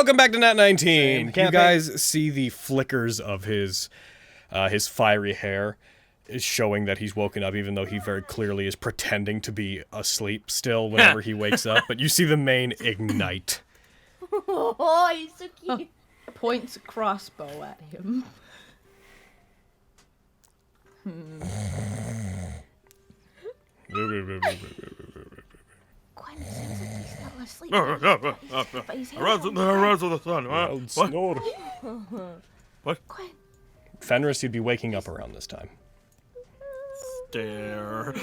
Welcome back to Nat19. You guys see the flickers of his fiery hair is showing that he's woken up, even though he very clearly is pretending to be asleep still whenever he wakes up. But you see the mane ignite. Oh, he's so cute. Points a crossbow at him. Quinn seems like he's not asleep. But he's Arouse the sun. Loud snore. What? Quinn. Fenris, you'd be waking up around this time. Stare.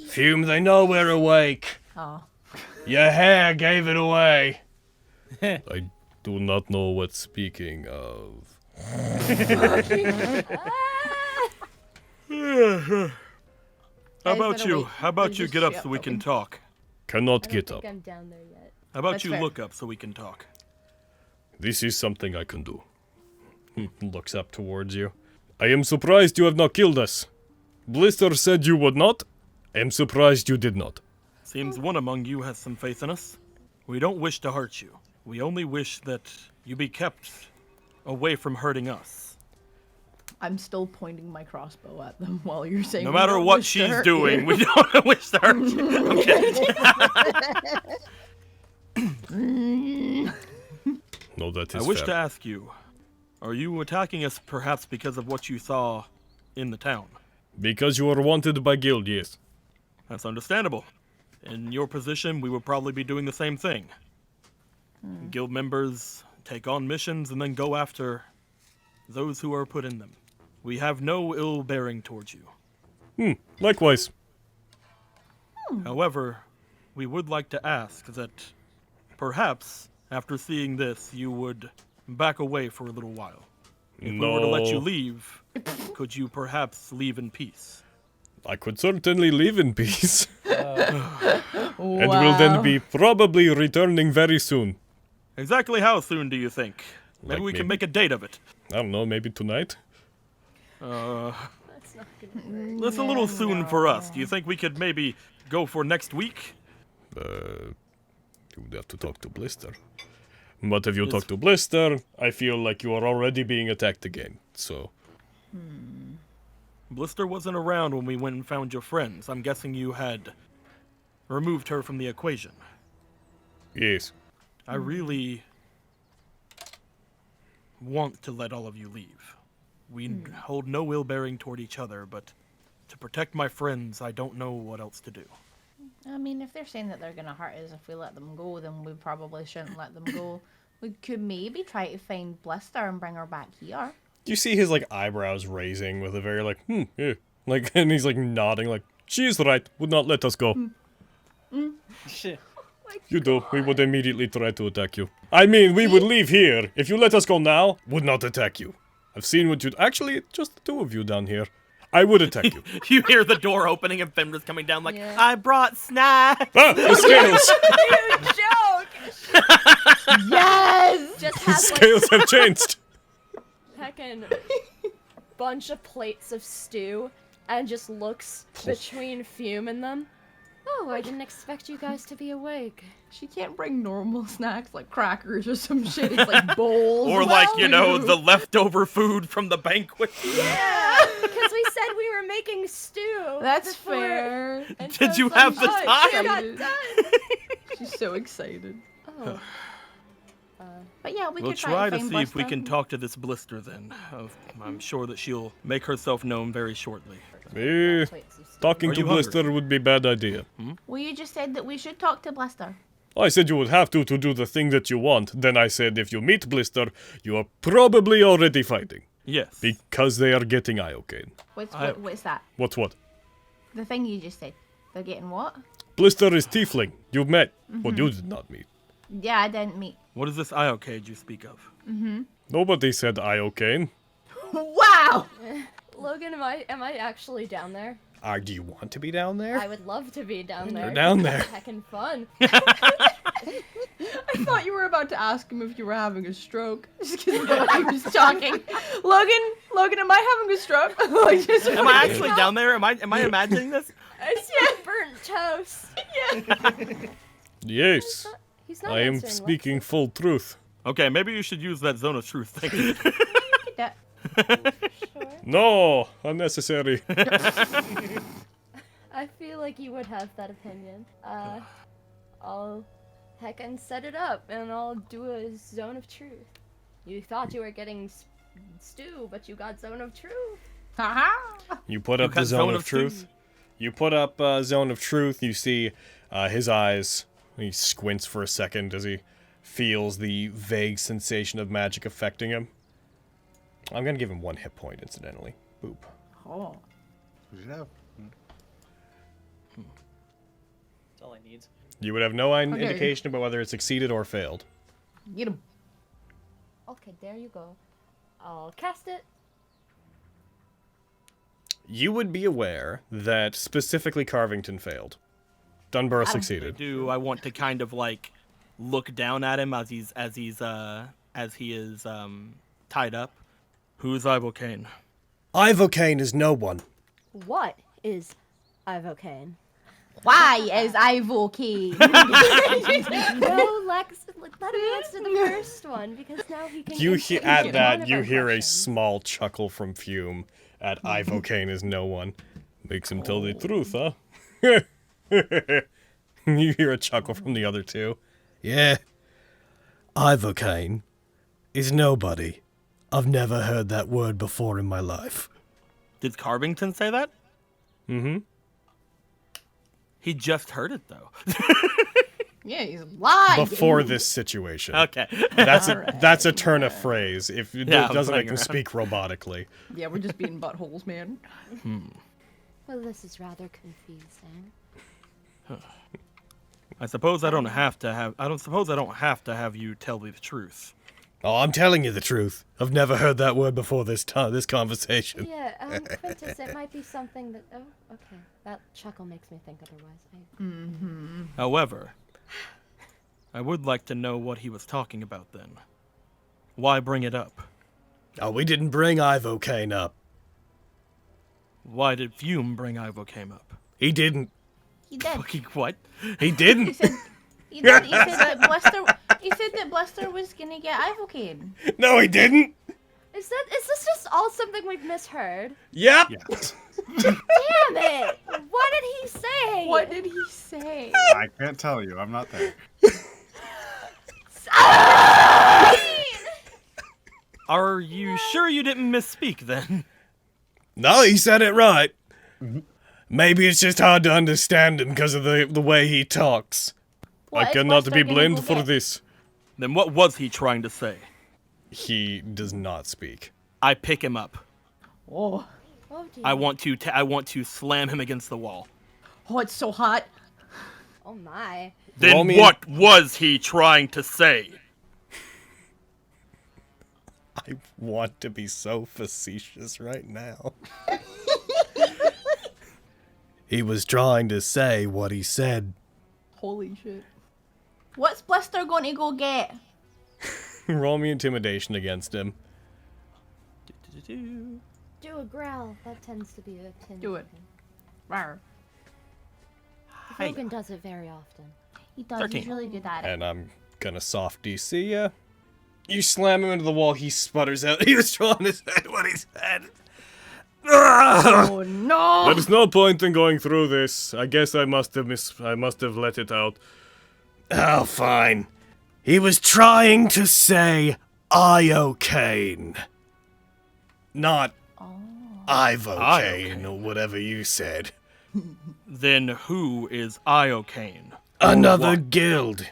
Fume, they know we're awake. Oh. Your hair gave it away. I do not know what speaking of. How about you? How about you get up so we can talk? Cannot I get don't up. think I'm down there yet. How about That's you fair. look up so we can talk? This is something I can do. Looks up towards you. I am surprised you have not killed us. Blister said you would not. I am surprised you did not. Seems one among you has some faith in us. We don't wish to hurt you. We only wish that you be kept away from hurting us. I'm still pointing my crossbow at them while you're saying. No we matter don't what wish to she's hurt doing, you. we don't wish to hurt you. Okay. No, that I is wish fair. to ask you, are you attacking us perhaps because of what you saw in the town? Because you are wanted by guild, yes. That's understandable. In your position, we would probably be doing the same thing. Guild members take on missions and then go after those who are put in them. We have no ill bearing towards you. Likewise. However, we would like to ask that perhaps after seeing this, you would back away for a little while. If we were to let you leave, could you perhaps leave in peace? I could certainly leave in peace. Wow. And will then be probably returning very soon. Exactly how soon do you think? Maybe Like we can maybe- make a date of it. I don't know, maybe tonight? That's not gonna work. That's a little soon for us. Do you think we could maybe go for next week? You would have to talk to Blister. But if you talk to Blister, I feel like you are already being attacked again, so... Blister wasn't around when we went and found your friends. I'm guessing you had removed her from the equation. Yes. I really want to let all of you leave. We hold no ill bearing toward each other, but to protect my friends, I don't know what else to do. I mean, if they're saying that they're gonna hurt us if we let them go, then we probably shouldn't let them go. We could maybe try to find Blister and bring her back here. You see his, like, eyebrows raising with a very, like, yeah. Like, and he's, like, nodding, like, she is right, would not let us go. Shit. You do, we would immediately try to attack you. I mean, we would leave here. If you let us go now, would not attack you. I've seen what you'd... Actually, just the two of you down here. I would attack you. You hear the door opening and Fenris coming down like, Yeah. I brought snacks! Ah, the scales! Joke! Yes! Just The has like scales have changed. heckin' bunch of plates of stew and just looks between Fume and them. Oh, I didn't expect you guys to be awake. She can't bring normal snacks like crackers or some shit. It's like bowls. Or like, you know, the leftover food from the banquet. Yeah, because we said we were making stew. That's before- fair. and Did so you it's like, have the oh, time? It got done. She's so excited. Oh. But yeah, we We'll could try to find see if we Blister. can talk to this Blister then. I'm sure that she'll make herself known very shortly. Eh, Plates of stew. talking Are to you hungry? Blister would be a bad idea. Well, you just said that we should talk to Blister. I said you would have to do the thing that you want. Then I said if you meet Blister, you are probably already fighting. Yes. Because they are getting Iocane. What's that? What's what? The thing you just said. They're getting what? Blister is Tiefling. You've met. Well, you did not meet. Yeah, I didn't meet. What is this Iocade you speak of? Nobody said Iocane. Wow! Logan, am I actually down there? Do you want to be down there? I would love to be down there. You're down there. Heckin' fun. I thought you were about to ask him if you were having a stroke. Just because he was talking. Logan, am I having a stroke? Like, just Am I actually down there? Am I imagining this? I see burnt toast. Yes. He's not I am answering speaking Lexi. full truth. Okay, maybe you should use that zone of truth thing. That- Sure. No, unnecessary. I feel like you would have that opinion. I'll heckin' set it up and I'll do a zone of truth. You thought you were getting stew, but you got zone of truth. Haha. You put You up the got zone zone of of truth. truth. You put up zone of truth. You see his eyes. He squints for a second as he feels the vague sensation of magic affecting him. I'm gonna give him 1 hit point, incidentally. Boop. Oh. We should have. That's all I need. You would have no Okay. indication about whether it succeeded or failed. Get him. Okay, there you go. I'll cast it. You would be aware that specifically Carvington failed. Dunborough I succeeded. do. I want to kind of like look down at him as he is tied up. Who's Ivocaine? Ivocaine is no one. What is Ivocaine? Why is Ivocaine? No, Lex, let him answer the first one because now he can. You answer at one that of you our hear a questions. small chuckle from Fume at Ivocaine is no one. Makes him tell the truth, huh? You hear a chuckle from the other two. Yeah. Ivocaine is nobody. I've never heard that word before in my life. Did Carvington say that? Mm-hmm. He just heard it though. Yeah, he's lying. Before this situation. Okay. That's a turn of phrase. If it Yeah, I'm doesn't make playing them around. speak robotically. Yeah, we're just being buttholes, man. Well, this is rather confusing. I suppose I don't have to have you tell me the truth. Oh, I'm telling you the truth. I've never heard that word before this conversation. Yeah, Quintus, it might be something that. Oh, okay. That chuckle makes me think otherwise. However, I would like to know what he was talking about then. Why bring it up? Oh, we didn't bring Ivocaine up. Why did Fume bring Ivocaine up? He didn't. He did. Fucking what? He He didn't. said. He did. He said that Blister. He said that Blister was gonna get Ivocaine. No, he didn't. Is this just all something we've misheard? Yep. Damn it! What did he say? What did he say? I can't tell you. I'm not there. Are you sure you didn't misspeak then? No, he said it right. Maybe it's just hard to understand him because of the way he talks. What I is cannot Blister be gonna blamed go for get? this. Then what was he trying to say? He does not speak. I pick him up. Oh. Oh dear. I want to slam him against the wall. Oh, it's so hot. Oh my. Then Roll me- what was he trying to say? I want to be so facetious right now. He was trying to say what he said. Holy shit. What's Blister going to go get? Roll me intimidation against him. Do a growl. That tends to be a tin. Do it. Rawr. Hogan does it very often. He does. 13. He's really good at it. And I'm gonna soft DC ya. You slam him into the wall, he sputters out. He was trying to say what he said. Ah! Oh no! There's no point in going through this. I guess I must have let it out. Oh, fine. He was trying to say Iocane. Not Ivocaine or whatever you said. Then who is Iocane? Another guild.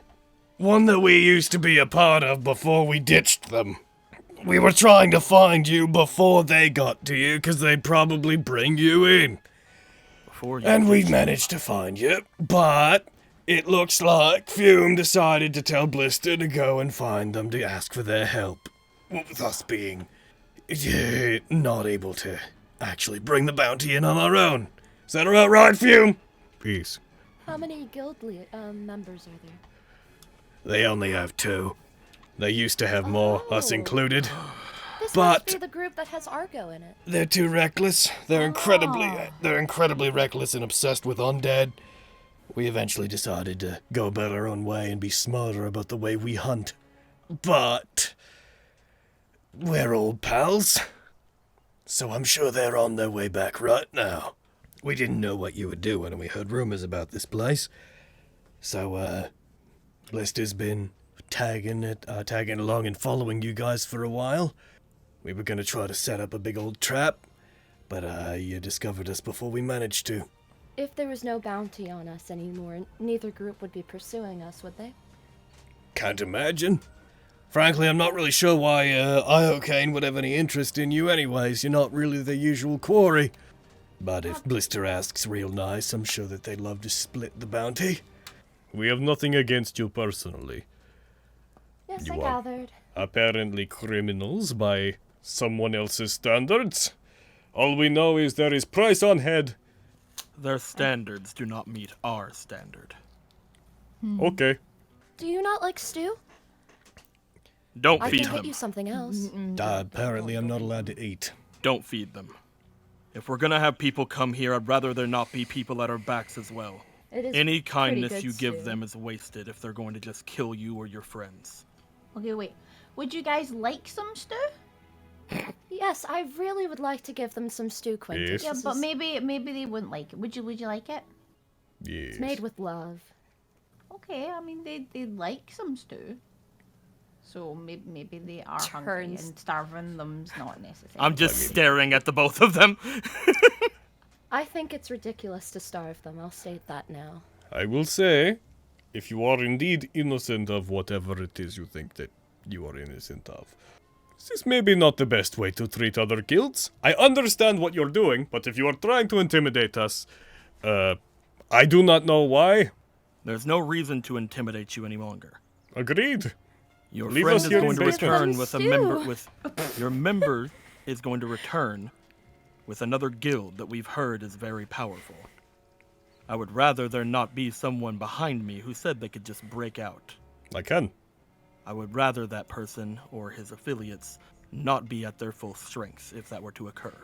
One that we used to be a part of before we ditched them. We were trying to find you before they got to you, because they'd probably bring you in. Before you And we managed to find you, but it looks like Fume decided to tell Blister to go and find them to ask for their help. With us being not able to actually bring the bounty in on our own. Is that about right, Fume? Peace. How many guild members are there? They only have 2. They used to have more, us Oh. included. This But- must be the group that has Argo in it. They're too reckless. They're incredibly reckless and obsessed with undead. We eventually decided to go about our own way and be smarter about the way we hunt. But we're old pals, so I'm sure they're on their way back right now. We didn't know what you were doing when we heard rumors about this place. So, Blister's been tagging along and following you guys for a while. We were gonna try to set up a big old trap, but you discovered us before we managed to. If there was no bounty on us anymore, neither group would be pursuing us, would they? Can't imagine. Frankly, I'm not really sure why Iocane would have any interest in you anyways. You're not really the usual quarry. But if Blister asks real nice, I'm sure that they'd love to split the bounty. We have nothing against you personally. Yes, You I are- gathered. Apparently criminals by someone else's standards. All we know is there is price on head. Their standards do not meet our standard. Okay. Do you not like stew? Don't I feed can get them. you something else. Apparently I'm not allowed to eat. Don't feed them. If we're gonna have people come here, I'd rather there not be people at our backs as well. It is Any pretty kindness good you give stew. them is wasted if they're going to just kill you or your friends. Okay, wait. Would you guys like some stew? Yes, I really would like to give them some stew, Quintus. Yes. Yeah, This but is- maybe they wouldn't like it. Would you like it? Yes. It's made with love. Okay, I mean they like some stew. So maybe they are hungry Turns- and starving them's not necessary. I'm just staring at the both of them. I think it's ridiculous to starve them. I'll state that now. I will say, if you are indeed innocent of whatever it is you think that you are innocent of, this is maybe not the best way to treat other guilds. I understand what you're doing, but if you are trying to intimidate us, I do not know why. There's no reason to intimidate you any longer. Agreed. Your Leave friend us is here in going to basement. return Them with a stew. member your member is going to return with another guild that we've heard is very powerful. I would rather there not be someone behind me who said they could just break out. I can. I would rather that person or his affiliates not be at their full strength if that were to occur.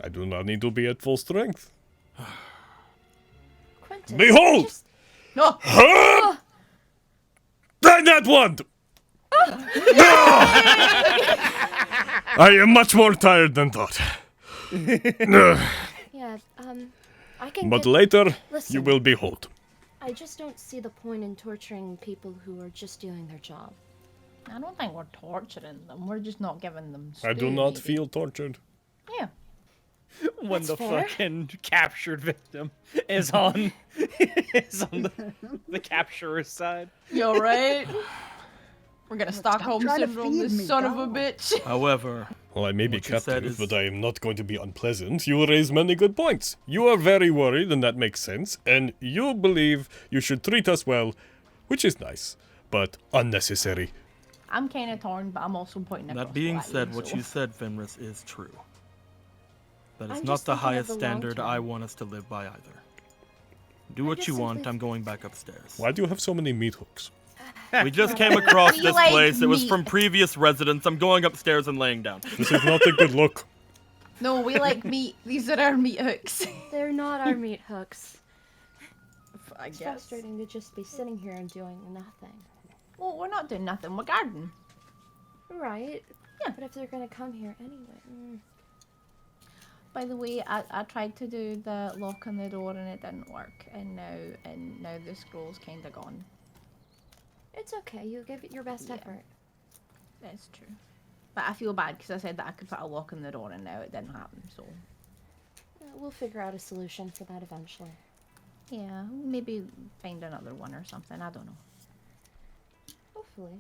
I do not need to be at full strength. Quintus, Behold! just- No. That one! I am much more tired than thought. Yeah, I can But get... later, you Listen. will behold. I just don't see the point in torturing people who are just doing their job. I don't think we're torturing them. We're just not giving them stew, I do not maybe. feel tortured. Yeah. When That's the fair. fucking captured victim is on the capturer's side. You're right. We're gonna Stockholm trying to syndrome feed this me, son of a dog. bitch. However, Well, I may be What you said captive, is- but I am not going to be unpleasant. You raise many good points. You are very worried, and that makes sense. And you believe you should treat us well, which is nice, but unnecessary. I'm kind of torn, but I'm also pointing across that being at said, what so- you said, Fenris, is true. That is I'm not just the thinking of highest the long standard I term. want us to live by either. Do what just you want, simply- I'm going back upstairs. Why do you have so many meat hooks? We just came across We this like place. It was meat. from previous residents. I'm going upstairs and laying down. This is not a good look. No, we like meat. These are our meat hooks. They're not our meat hooks. I It's frustrating to just be sitting here and doing nothing. Well, we're not doing nothing. We're gardening. Right. Yeah. But if they're gonna come here anyway. By the way, I tried to do the lock on the door and it didn't work, and now the scroll's kind of gone. It's okay. You give it your best Yeah. effort. That's true. But I feel bad because I said that I could put a lock on the door and now it didn't happen. So We'll figure out a solution for that eventually. yeah, maybe find another one or something. I don't know. Hopefully.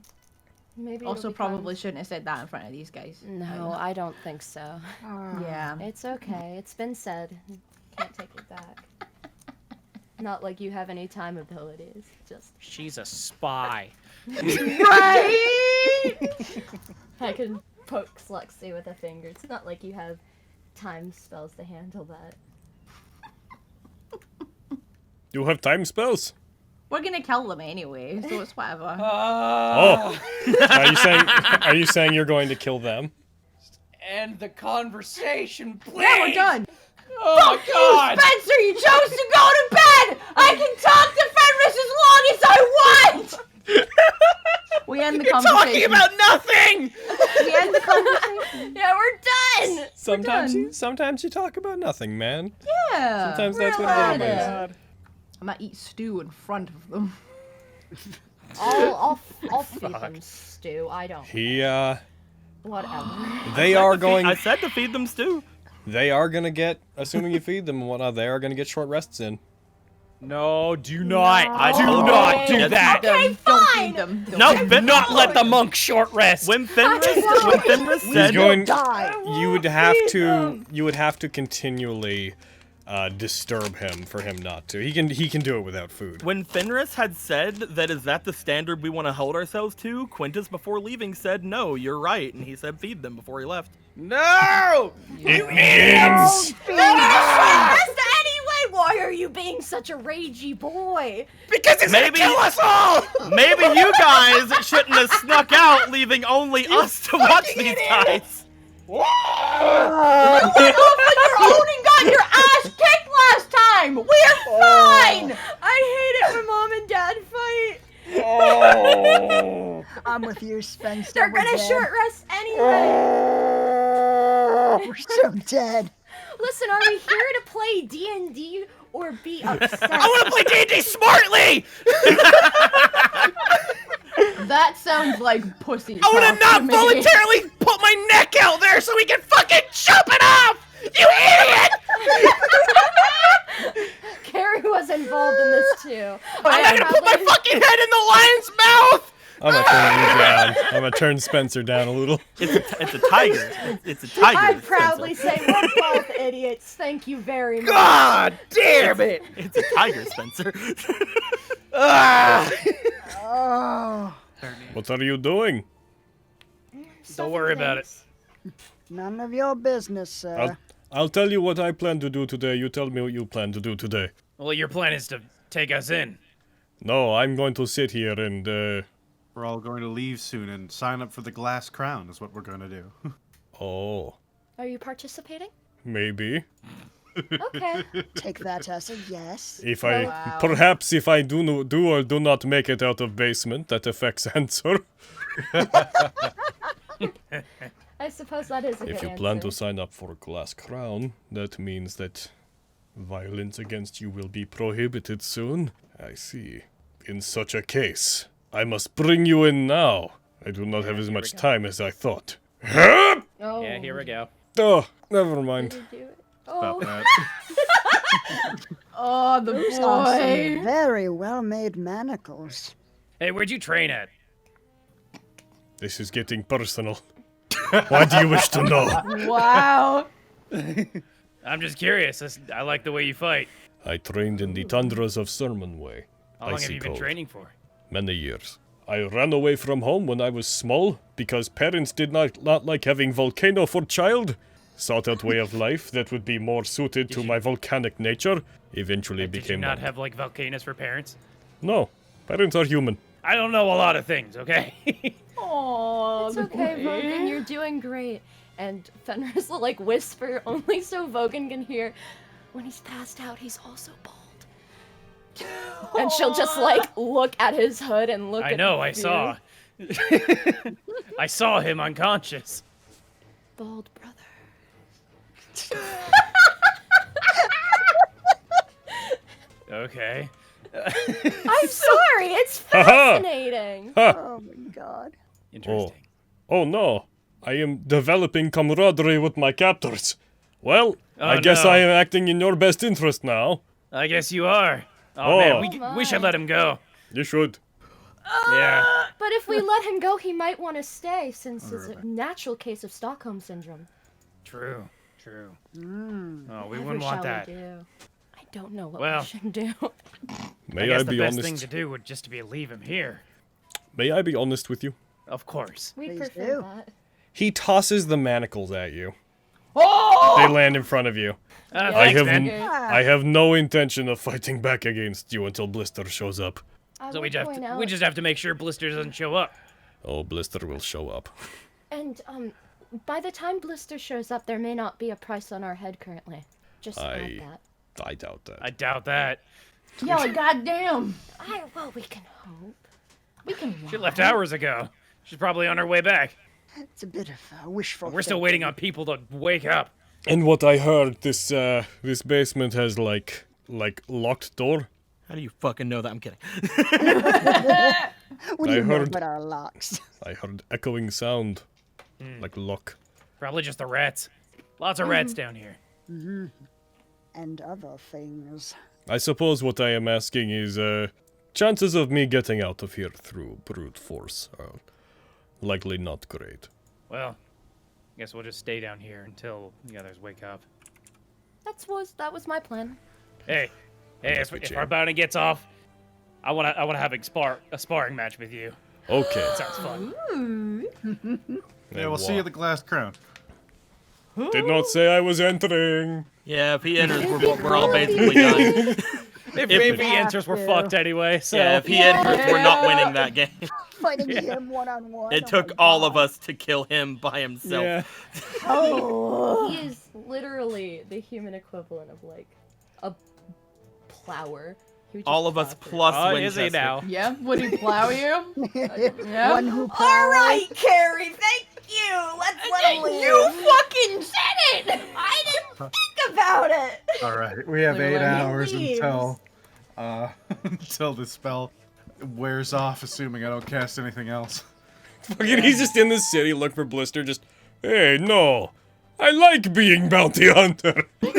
Maybe. Also, it'll be probably fun. shouldn't have said that in front of these guys. No, I don't think so. Yeah. It's okay. It's been said. Can't take it back. Not like you have any time abilities. Just She's a spy. Right. I can poke Sluxy with a finger. It's not like you have time spells to handle that. You have time spells? We're gonna kill them anyway, so it's whatever. Oh. Are you saying you're going to kill them? End the conversation, please. Yeah, we're done. Oh my god. Spencer, you chose to go to bed. I can talk to conversation. Talking about nothing! We end the conversation. Yeah, we're done. Sometimes you talk about nothing, man. Yeah. Sometimes that's what We're it allowed is. it. I might eat stew in front of them. I'll feed them stew. I don't. Whatever. They are going. I said to feed them stew. They are gonna get, assuming you feed them and whatnot, they are gonna get short rests in. No, do not. I do told not you. do that. Okay, don't feed them. Don't No, feed Not let the monk short rest. When Fenris He's said, going. Die. You would have to. You would have to continually disturb him for him not to. He can do it without food. when Fenris had said that is that the standard we want to hold ourselves to, Quintus before leaving said, no, you're right, and he said feed them before he left. No! It means. Rest anyway. Why are you being such a ragey boy? Because it's Maybe- gonna kill us all! Maybe you guys shouldn't have snuck out, leaving only us to watch these guys. You're owning got your ass kicked last time. We're fine. I hate it when mom and dad fight. I'm with you, Spencer. They're We're gonna dead. short rest anyway. We're so dead. Listen, are we here to play D&D or be upset? I want to play D&D smartly! That sounds like pussy. I want talk to not me. voluntarily put my neck out there so we can fucking chop it off! You idiot! Carrie was involved in this too. I'm not gonna put my fucking head in the lion's mouth! I'm gonna turn you down. I'm gonna turn Spencer down a little. It's a tiger. It's a tiger. I Spencer. proudly say we're both idiots. Thank you very much. God damn it! It's a tiger, Spencer. Ah! Oh, What are you doing? Don't worry about it. none of your business, sir. I'll tell you what I plan to do today. You tell me what you plan to do today. Well, your plan is to take us in. No, I'm going to sit here and We're all going to leave soon and sign up for the glass crown is what we're going to do. oh, Are you participating? maybe. Okay. Take that as a yes. If I Wow. perhaps if I do or do not make it out of basement, that affects answer. I suppose that is a If good you plan to answer. sign up for a glass crown, that means that violence against you will be prohibited soon. I see. In such a case, I must bring you in now. I do not have as much time as I thought. Oh. Yeah, here we go. Oh, never Did mind. you do it? About Oh. that. Oh, the Those are some boy. very well-made manacles. Hey, where'd you train at? This is getting personal. Why do you wish to know? Wow. I'm just curious. I like the way you fight. I trained in the tundras of Sermon Way. How long have Icy you been cold. training for? Many years. I ran away from home when I was small because parents did not like having volcano for child. Sought out way of life that would be more suited to my volcanic nature. Eventually Did you became not monk. have like volcanoes for parents? No, parents are human. I don't know a lot of things, okay? Oh, It's okay, Vogan. You're doing great. And Fenris will like whisper only so Vogan can hear. When he's passed out, he's also bald. And she'll just like look at his hood and look I at know, I you. saw. I saw him unconscious. Bald brother. Okay. I'm sorry, it's Haha! fascinating. Oh my god. Interesting. Oh no, I am developing camaraderie with my captors. Well, I guess no. I am acting in your best interest now. I guess you are. Oh. Oh, man, we my. should let him go. You should. Yeah. But if we let him go, he might want to stay since it's a natural case of Stockholm syndrome. True. True. Oh, we Whatever wouldn't want shall that. we do? I don't know what Well. we should do. May I guess I the be best honest? thing to do would just be leave him here. May I be honest with you? Of course. We'd Please prefer do. that. He tosses the manacles at you. Oh! They land in front of you. Thanks, have man. Okay. I have no intention of fighting back against you until Blister shows up. I So would point out, we just have to make sure Blister doesn't show up. Oh, Blister will show up. And by the time Blister shows up, there may not be a price on our head currently. Just add I- that. I doubt that. I doubt that. Yeah, like, goddamn. Well, we can hope. We can She lie. left hours ago. She's probably on her way back. It's a bit of wishful We're still waiting on people to wake up. And what I heard, this basement has like locked door. How do you fucking know that? I'm kidding. What do I you know heard- about our locks? I heard echoing sound, like lock. Probably just the rats. Lots of rats down here. And other things. I suppose what I am asking is, chances of me getting out of here through brute force are likely not great. Well, I guess we'll just stay down here until the others wake up. That was my plan. Hey, That's if what our bounty gets off, I wanna have a sparring match with you. Okay. Sounds fun. Yeah, we'll see you at the glass crown. Did not say I was entering. Yeah, if he enters, we're all basically done. If he enters, we're fucked anyway. So Yeah, if he enters, we're not winning that game. Fighting him one-on-one. It oh took my all of God. us to kill him by himself. yeah. Oh. He is literally the human equivalent of like a plower. He would just All of us plow through. plus Oh, Winchester. is he now? Yeah, would he plow you? Yeah. One who All right, Carrie, thank you. Let's let him You live. fucking said it! I didn't think about it. All right, we have Literally. 8 hours Leaves. until until the spell wears off, assuming I don't cast anything else. Fucking, he's just in the city, look for Blister, just, hey, no. I like being bounty hunter. What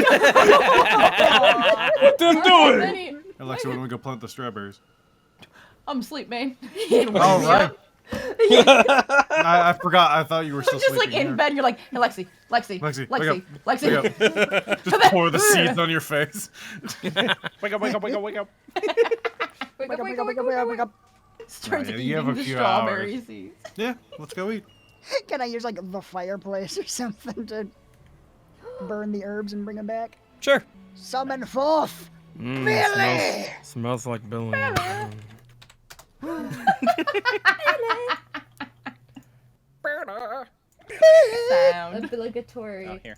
them doing? Many- Alexa, when we go plant the strawberries? I'm asleep, man. All right. I forgot. I thought you were still Just like sleeping. in bed, you're like, hey, Lexi, Lexi, Lexi, Lexi, wake Lexi. Just pour the seeds on your face. Wake up! Wake up! Wake up! Wake up! Wake up, wake up, wake up, wake up, wake up. Starts Right, you have eating a the few strawberry hours. seeds. Yeah, let's go eat. Can I use like the fireplace or something to burn the herbs and bring them back? Sure. Summon forth, Billy! Smells like Billy. Sound. Obligatory. Oh, here.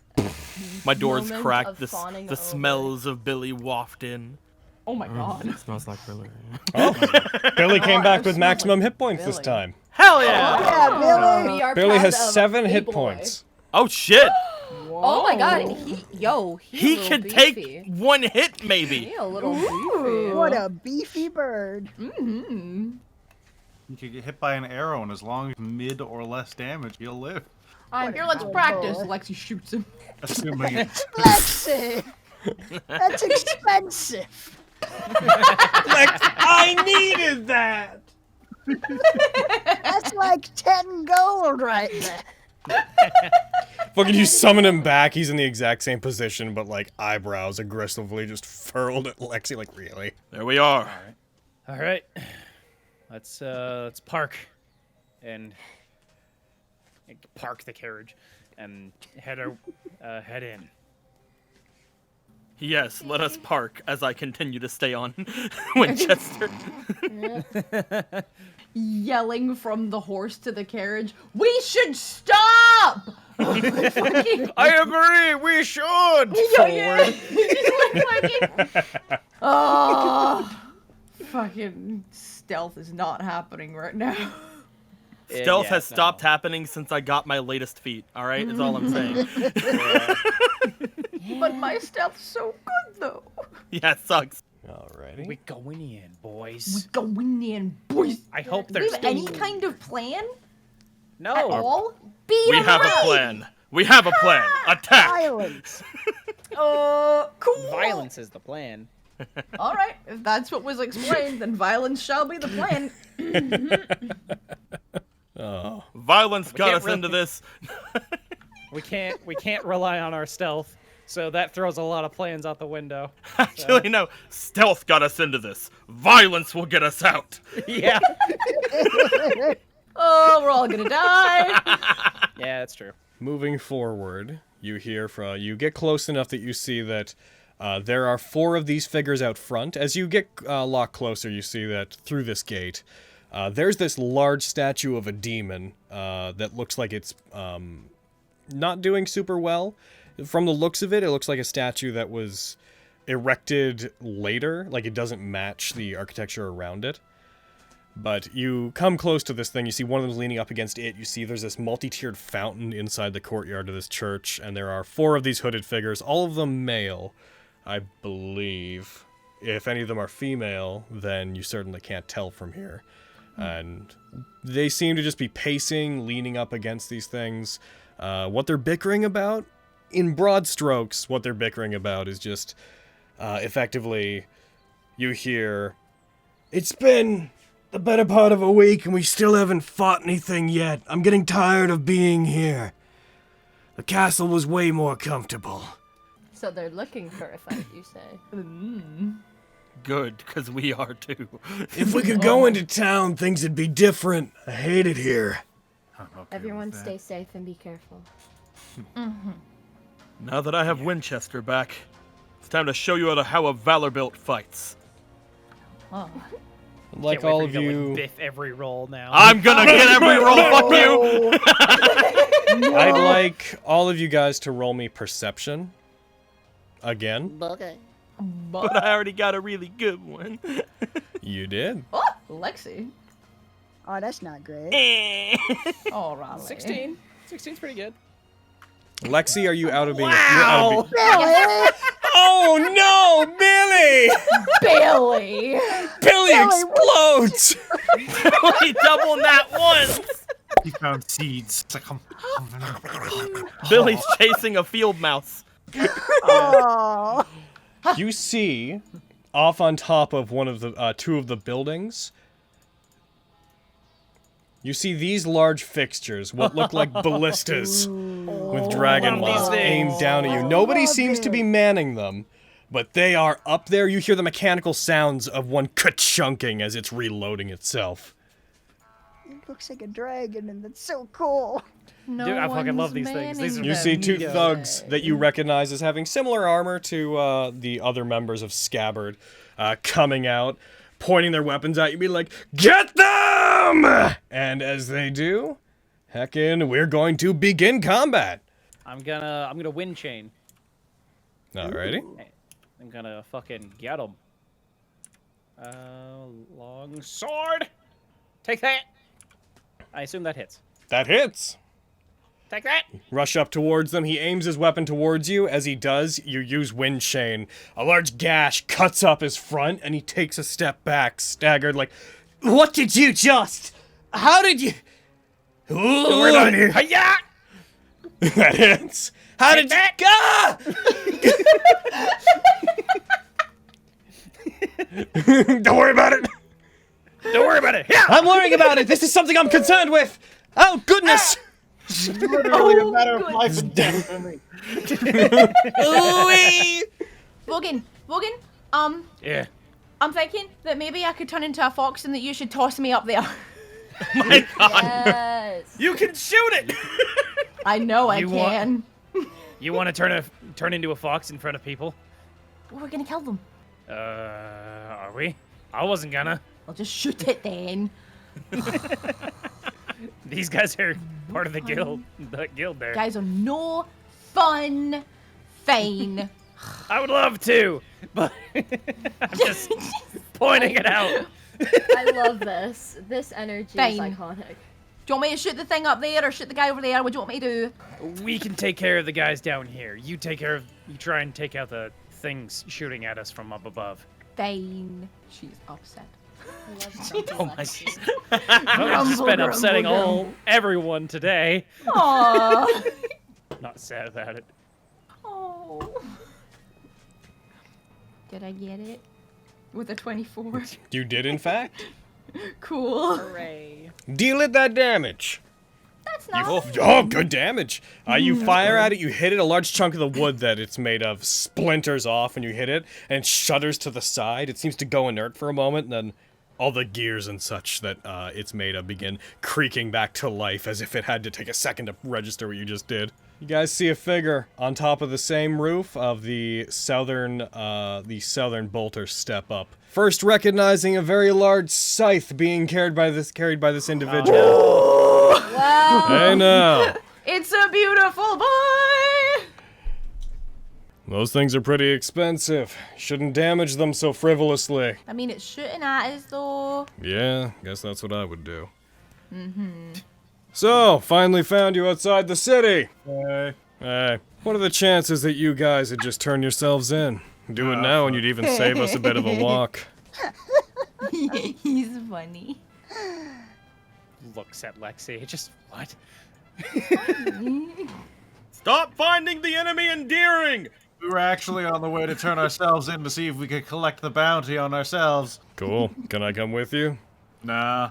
My door's Moment cracked. of The fawning over. smells of Billy waft in. Oh my god. It smells like Billy. Billy came back it with smells maximum like hit points this Billy. time. Hell yeah! Yeah, Billy! We are Billy proud has of 7 a hit boy. points. Oh shit! Oh my god, he's He a little could beefy. take one hit, maybe. He a little beefy. What a beefy bird. Mm-hmm. You could get hit by an arrow, and as long as mid or less damage, you'll live. Here, let's practice. Lexi shoots him. Assuming it's Lexi! That's expensive. I needed that. That's like 10 gold right there. Fucking, you summon him back. He's in the exact same position, but like eyebrows aggressively just furled at Lexi. Like, really? There we are. All right, let's park and park the carriage and head in. Yes, let us park as I continue to stay on Winchester. Yelling from the horse to the carriage, we should stop! Fucking- I agree. We should. Oh, fucking stealth is not happening right now. Stealth has stopped happening since I got my latest feat, alright? Is all I'm saying. But my stealth's so good though. Yeah, it sucks. Alrighty. We going in, boys. Going in, boys. I hope Do we there's have any kind of plan at no. all? Be We have a plan. We have a plan. Attack! Violence. Cool. Violence is the plan. All right, if that's what was explained, then violence shall be the plan. Oh. Violence got can't us into really- this. We can't rely on our stealth, so that throws a lot of plans out the window. Actually, no. Stealth got us into this. Violence will get us out. Yeah. Oh, we're all gonna die. Yeah, that's true. Moving forward, you get close enough that you see that there are 4 of these figures out front. As you get a lot closer, you see that through this gate, there's this large statue of a demon that looks like it's not doing super well. From the looks of it, it looks like a statue that was erected later. Like, it doesn't match the architecture around it. But you come close to this thing, you see one of them leaning up against it, you see there's this multi-tiered fountain inside the courtyard of this church, and there are 4 of these hooded figures, all of them male, I believe. If any of them are female, then you certainly can't tell from here. And they seem to just be pacing, leaning up against these things. What they're bickering about, in broad strokes, what they're bickering about is just, effectively, you hear, "It's been the better part of a week and we still haven't fought anything yet. I'm getting tired of being here. The castle was way more comfortable." So they're looking for a fight, you say? Good, because we are too. If we could go into town, things would be different. I hate it here. I'm okay Everyone with that. stay safe and be careful. Now that I have Winchester back, it's time to show you how a Valor-built fights. Oh. Like Can't wait all for of to go and you, biff every roll now. I'm gonna get every roll, fuck you! I'd like all of you guys to roll me perception. Again. Okay. But I already got a really good one. You did. Oh, Lexi. Oh, that's not great. Oh, Riley. 16. 16's pretty good. Lexi, are you out of being... Wow! Billy! Oh no, Billy! Billy! Billy explodes! Only double that once! He found seeds. It's like, Billy's chasing a field mouse. Oh. You see, off on top of one of the 2 of the buildings, you see these large fixtures, what look like ballistas, with dragon love balls these aimed things. down at you. I Nobody love seems to it. be manning them, but they are up there. You hear the mechanical sounds of one ka-chunking as it's reloading itself. It looks like a dragon, and that's so cool. No Dude, I fucking love one's these things. These are manning You Yeah, see 2 neato. thugs that you recognize as having similar armor to the other members of Scabbard coming out, pointing their weapons at you, be like, "Get them!" And as they do, heckin', we're going to begin combat. I'm gonna wind chain. Alrighty. I'm gonna fucking get him. Long sword. Take that. I assume that hits. That hits. Take that. Rush up towards them. He aims his weapon towards you. As he does, you use wind chain. A large gash cuts up his front, and he takes a step back, staggered, like, "What did you just? How did you?" Don't worry about it. Hiya! That hits. How did that. you? Don't worry about it. Don't worry about it. Yeah. I'm worrying about it. This is something I'm concerned with. Oh goodness. literally a matter of life and death for me. Vogan, Yeah. I'm thinking that maybe I could turn into a fox and that you should toss me up there. My god! Yes. You can shoot it! I know I You want- can. You want to turn into a fox in front of people? Well, we're gonna kill them. Are we? I wasn't gonna. I'll just shoot it then. These guys are part of the guild. The guild there. Guys are no fun. Fine. I would love to, but I'm just pointing it out. I love this. This energy is Fine. iconic. Do you want me to shoot the thing up there or shoot the guy over there? What do you want me to do? We can take care of the guys down here. You try and take out the things shooting at us from up above. Fine. She's upset. Oh my god. I've just been upsetting everyone today. Aww. Not sad about it. Oh. Did I get it? With a 24. You did, in fact. Cool. Hooray. Deal it that damage. That's You- not. oh, good damage. You fire at it, you hit it, a large chunk of the wood that it's made of splinters off when you hit it, and it shudders to the side. It seems to go inert for a moment, and then all the gears and such that it's made of begin creaking back to life as if it had to take a second to register what you just did. You guys see a figure on top of the same roof of the southern bolter step up. First recognizing a very large scythe being carried by this individual. Wow. I know. It's a beautiful boy. Those things are pretty expensive. Shouldn't damage them so frivolously. I mean, it's shooting at us, though. Yeah, guess that's what I would do. So, finally found you outside the city. Hey, what are the chances that you guys had just turned yourselves in? Do it now and you'd even save us a bit of a walk. He's funny. Looks at Lexi. Just what? Stop finding the enemy endearing! We were actually on the way to turn ourselves in to see if we could collect the bounty on ourselves. Cool. Can I come with you? Nah.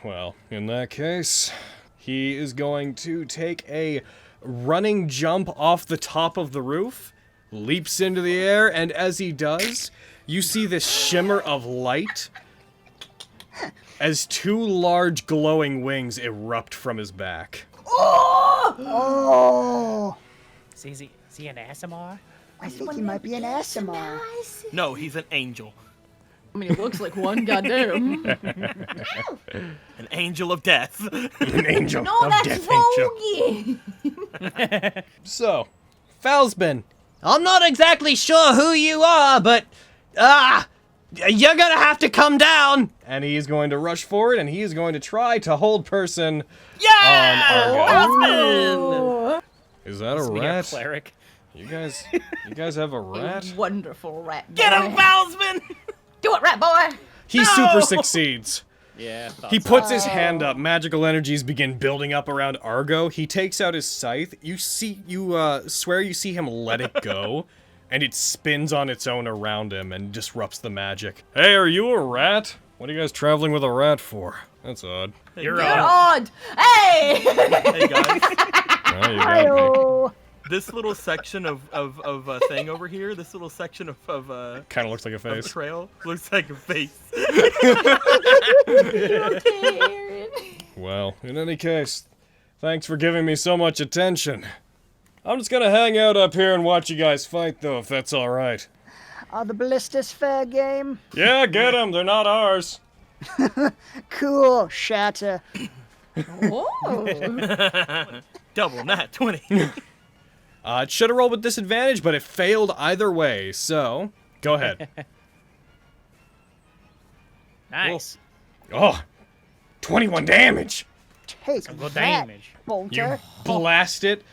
Well, in that case, he is going to take a running jump off the top of the roof, leaps into the air, and as he does, you see this shimmer of light as two large glowing wings erupt from his back. Oh! Is he an ASMR? I think he might be an ASMR. No, he's an angel. I mean, it looks like one, goddamn. An angel of death. An angel No, of that's death Vogie! angel. So, Falzbin. I'm not exactly sure who you are, but, you're gonna have to come down. And he is going to rush forward, and he is going to try to hold person Yeah! on Argo. Oh, Is that a Isn't he a rat? cleric? You guys have a rat? wonderful rat boy. Get him, Falzman! Do it, rat boy! He super succeeds. Yeah. He puts his hand up. Magical energies begin building up around Argo. He takes out his scythe. You swear you see him let it go, and it spins on its own around him and disrupts the magic. Hey, are you a rat? What are you guys traveling with a rat for? That's odd. You're You're on. odd! Hey! Hey guys, Oh, you got me. Hi-oh. this little section of thing over here, this little section of Kind of looks like a face. trail, looks like a face. Okay, Aaron. Well, in any case, thanks for giving me so much attention. I'm just gonna hang out up here and watch you guys fight, though, if that's alright. Are the ballistas fair game? Yeah, get them. They're not ours. Cool, shatter. Oh. Double nat 20. It should have rolled with disadvantage, but it failed either way, so go ahead. Nice. Oh, 21 damage. Take Some good that, damage. Bolter. You blast it.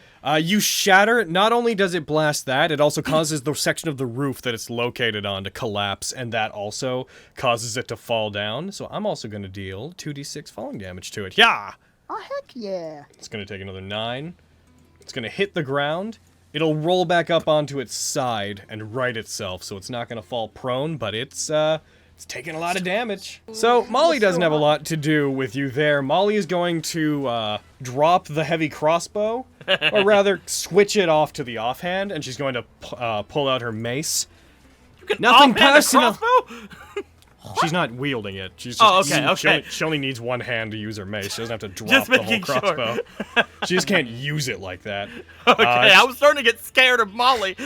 You shatter. Not only does it blast that, it also causes the section of the roof that it's located on to collapse, and that also causes it to fall down. So I'm also going to deal 2d6 falling damage to it. Yeah! Oh, heck yeah. It's going to take another 9. It's going to hit the ground. It'll roll back up onto its side and right itself, so it's not going to fall prone, but it's taking a lot of damage. So Molly doesn't have a lot to do with you there. Molly is going to drop the heavy crossbow, or rather switch it off to the offhand, and she's going to pull out her mace. Nothing Offhand a personal. crossbow? She's not wielding it. She's just, okay, okay. She only needs one hand to use her mace. She doesn't have to drop Just the whole making sure. crossbow. She just can't use it like that. Okay, I was starting to get scared of Molly.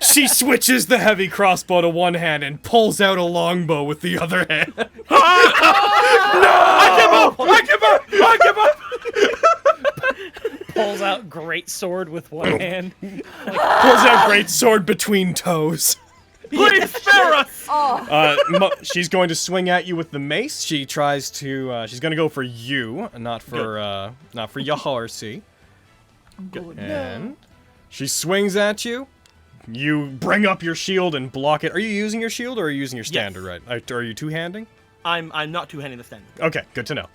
She switches the heavy crossbow to one hand and pulls out a longbow with the other hand. I give up! Pulls out great sword with one hand. Pulls out great sword between toes. Please spare us! She's going to swing at you with the mace. She tries to. She's going to go for you, not for Yaharsi. Good. And she swings at you. You bring up your shield and block it. Are you using your shield or are you using your standard? Right? Are you two-handing? I'm not two-handing the standard. Okay, good to know.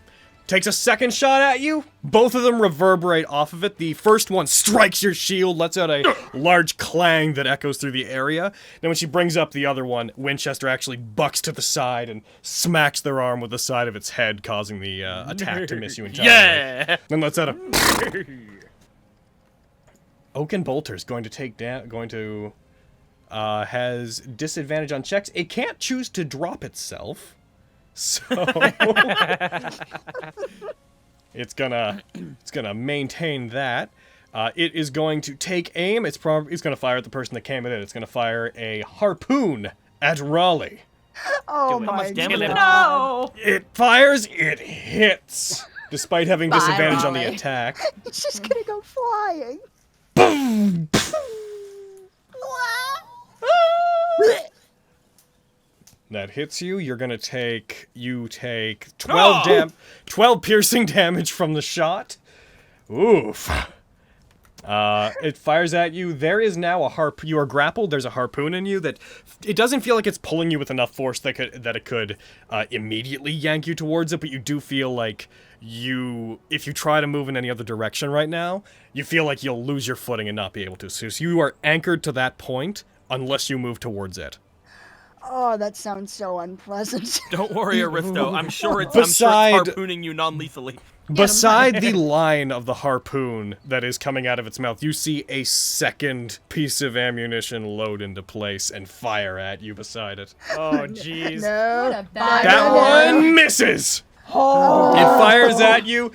Takes a second shot at you. Both of them reverberate off of it. The first one strikes your shield, lets out a large clang that echoes through the area. Then when she brings up the other one, Winchester actually bucks to the side and smacks their arm with the side of its head, causing the attack to miss you entirely. Yeah! Then lets out a... Oaken Bolter's going to take down... has disadvantage on checks. It can't choose to drop itself. So it's gonna maintain that. It is going to take aim. It's gonna fire at the person that came at it. It's gonna fire a harpoon at Raleigh. Oh Do it. my much damage? god. No! It fires. It hits, despite having disadvantage on the Raleigh. attack. It's just gonna go flying. That hits you. You're gonna take 12 piercing damage from the shot. Oof. It fires at you. There is now you are grappled. There's a harpoon in you that it doesn't feel like it's pulling you with enough force that it could immediately yank you towards it, but you do feel like if you try to move in any other direction right now, you feel like you'll lose your footing and not be able to. So you are anchored to that point unless you move towards it. Oh, that sounds so unpleasant. Don't worry, Aristo. I'm sure it's harpooning you non-lethally. Beside the line of the harpoon that is coming out of its mouth, you see a second piece of ammunition load into place and fire at you beside it. Oh, jeez. No. What a bad That one misses! Oh. It fires at you.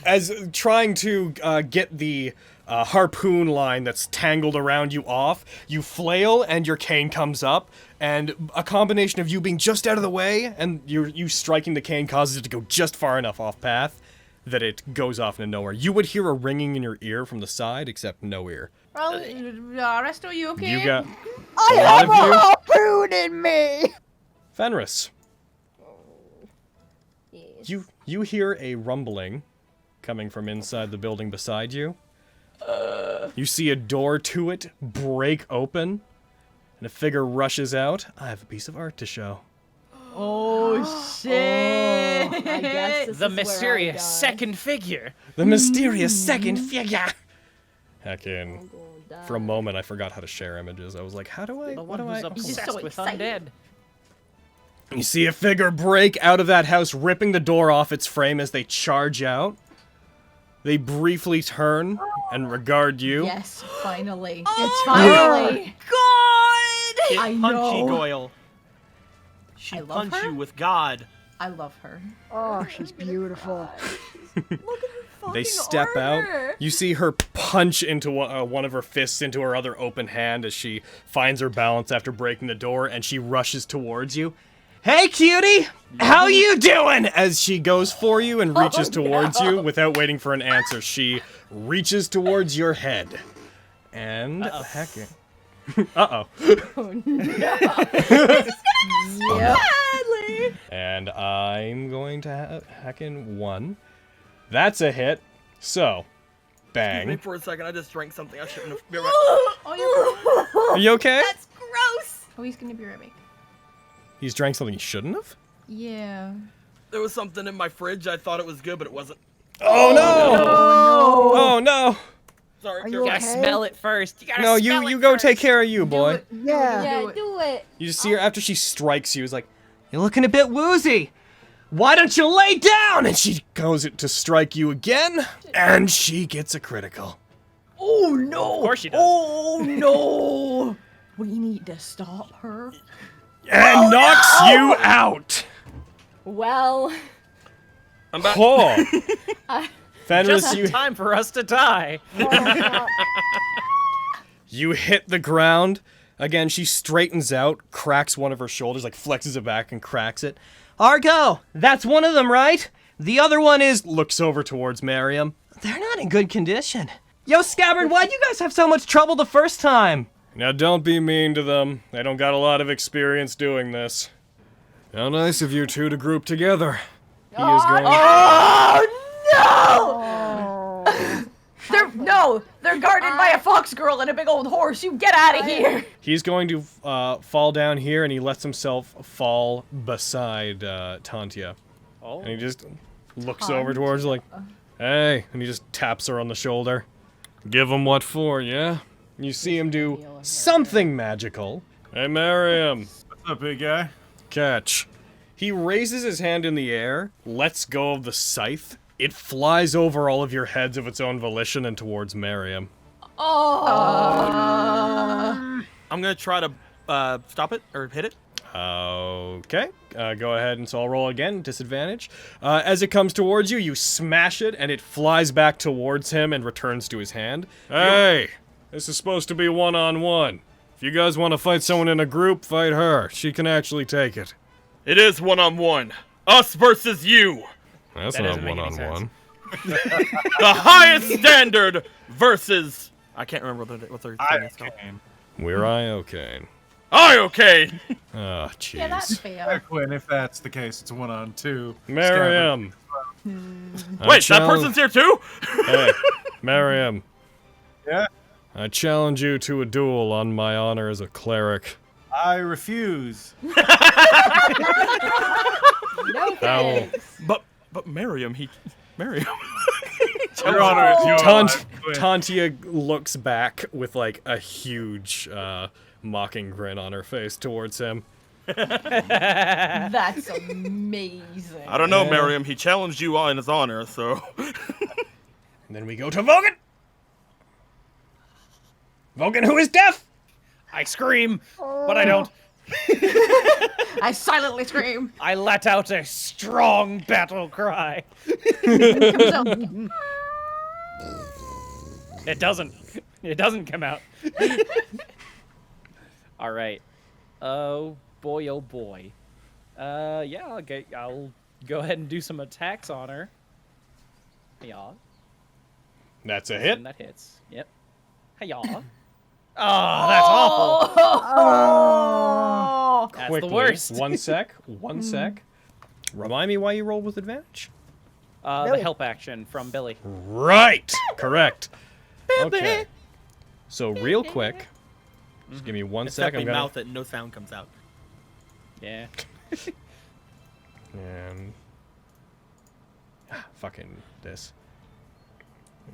As trying to get the harpoon line that's tangled around you off, you flail and your cane comes up, and a combination of you being just out of the way and you striking the cane causes it to go just far enough off path that it goes off into nowhere. You would hear a ringing in your ear from the side, except no ear. Well, Aristo, you okay? You got I have a harpoon in me! Fenris. Yes. You hear a rumbling coming from inside the building beside you. You see a door to it break open, and a figure rushes out. I have a piece of art to show. Oh, shit! I guess this The is where I mysterious die. second figure. The mysterious second figure. Heckin'. I'm gonna die. For a moment, I forgot how to share images. I was like, how do I? The What one do who's I? obsessed so with excited. undead. You see a figure break out of that house, ripping the door off its frame as they charge out. They briefly turn and regard you. Yes, finally. Oh, It's finally. God! It I punchy know. Goyle. She I love punched her. you with God. I love her. Oh, she's beautiful. They step out. You see her punch into one of her fists into her other open hand as she finds her balance after breaking the door, and she rushes towards you. Hey, cutie! How you doing? As she goes for you and reaches towards you without waiting for an answer. She reaches towards your head. And heckin'. Uh-oh. Oh no. Yep. And I'm going to have heckin' 1. That's a hit. So, Wait bang. for a second. I just drank something. I shouldn't have. Be right. Oh, Are you okay? That's gross! oh, he's gonna be right back. He's drank something he shouldn't have? Yeah. There was something in my fridge. I thought it was good, but it wasn't. Oh no! Oh no! Sorry. Are here you we You go. gotta okay? smell it first. You gotta No, smell you it go first. take care of you, boy. Do it. Yeah. Yeah, do it. You just see her after she strikes you. Is like, you're looking a bit woozy. Why don't you lay down? And she goes to strike you again, and she gets a critical. Oh no! Of course she does. Oh no! We need to stop her. And knocks you out. Well, I'm back. Oh. Fenris, Just in you time for us to die. you hit the ground. Again, she straightens out, cracks one of her shoulders, like flexes it back and cracks it. Argo, that's one of them, right? The other one is... Looks over towards Miriam. They're not in good condition. Yo, Scabbard, why'd you guys have so much trouble the first time? Now, don't be mean to them. They don't got a lot of experience doing this. How nice of you two to group together. He is going... They're guarded by a fox girl and a big old horse. You get out of here. He's going to fall down here, and he lets himself fall beside Tantia. Oh. And he just looks over towards her like, hey, and he just taps her on the shoulder. Give him what for, yeah? You see him do something magical. Hey, Miriam. What's up, big guy? Catch. He raises his hand in the air, lets go of the scythe. It flies over all of your heads of its own volition and towards Miriam. I'm gonna try to stop it or hit it. Okay, go ahead and so I'll roll again, disadvantage. As it comes towards you, you smash it and it flies back towards him and returns to his hand. Hey, this is supposed to be one-on-one. If you guys want to fight someone in a group, fight her. She can actually take it. It is one-on-one. Us versus you. That's That not doesn't make any one-on-one. The highest standard versus. I can't remember what their thing is called. We're Iocane. Aye, okay. Oh, jeez. Yeah, that's fair. Quinn, if that's the case, it's a 1-on-2. Miriam. Wait, that person's here too? Hey, Miriam. Yeah? I challenge you to a duel on my honor as a cleric. I refuse. No Ow. thanks. But Miriam, Miriam. Your Honor, it's your Tantia looks back with like a huge mocking grin on her face towards him. That's amazing. I don't know, Miriam. He challenged you on his honor, so. And then we go to Vogan. Vogan, who is deaf. I scream, but I don't. I silently scream. I let out a strong battle cry. Comes out. It doesn't. It doesn't come out. All right. Oh boy, oh boy. Yeah, I'll go ahead and do some attacks on her. Yeah. That's a hit. And that hits. Yep. Hiya. Oh, that's awful. Oh. That's Quickly, the worst. One sec. Remind me why you rolled with advantage. The help action from Billy. Right. Correct. Okay. So real quick, just give me 1 Except sec. we mouth it, no sound comes out. Yeah. And fucking this.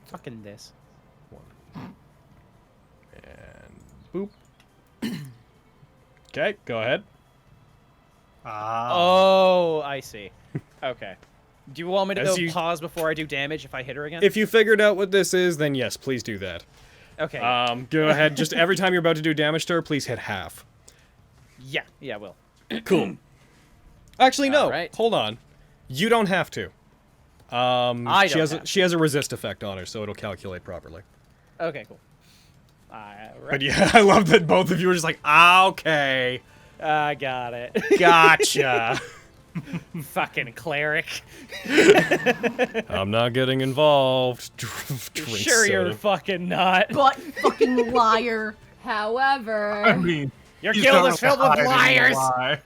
Fucking this. And boop. Okay, go ahead. Oh, I see. Okay. Do you want me to As go you- pause before I do damage if I hit her again? If you figured out what this is, then yes, please do that. Okay. Go ahead. Just every time you're about to do damage to her, please hit half. yeah, I will. Cool. Actually, no. Alright. Hold on. You don't have to. I don't have she has a resist effect on her, so it'll calculate properly. Okay, cool. Alright. But yeah, I love that both of you were just like, okay, I got it. gotcha. Fucking cleric. I'm not getting involved. Drink Sure you're soda. fucking not. But fucking liar. However, I mean, Your he's guild not is filled with hiding a liars. lie.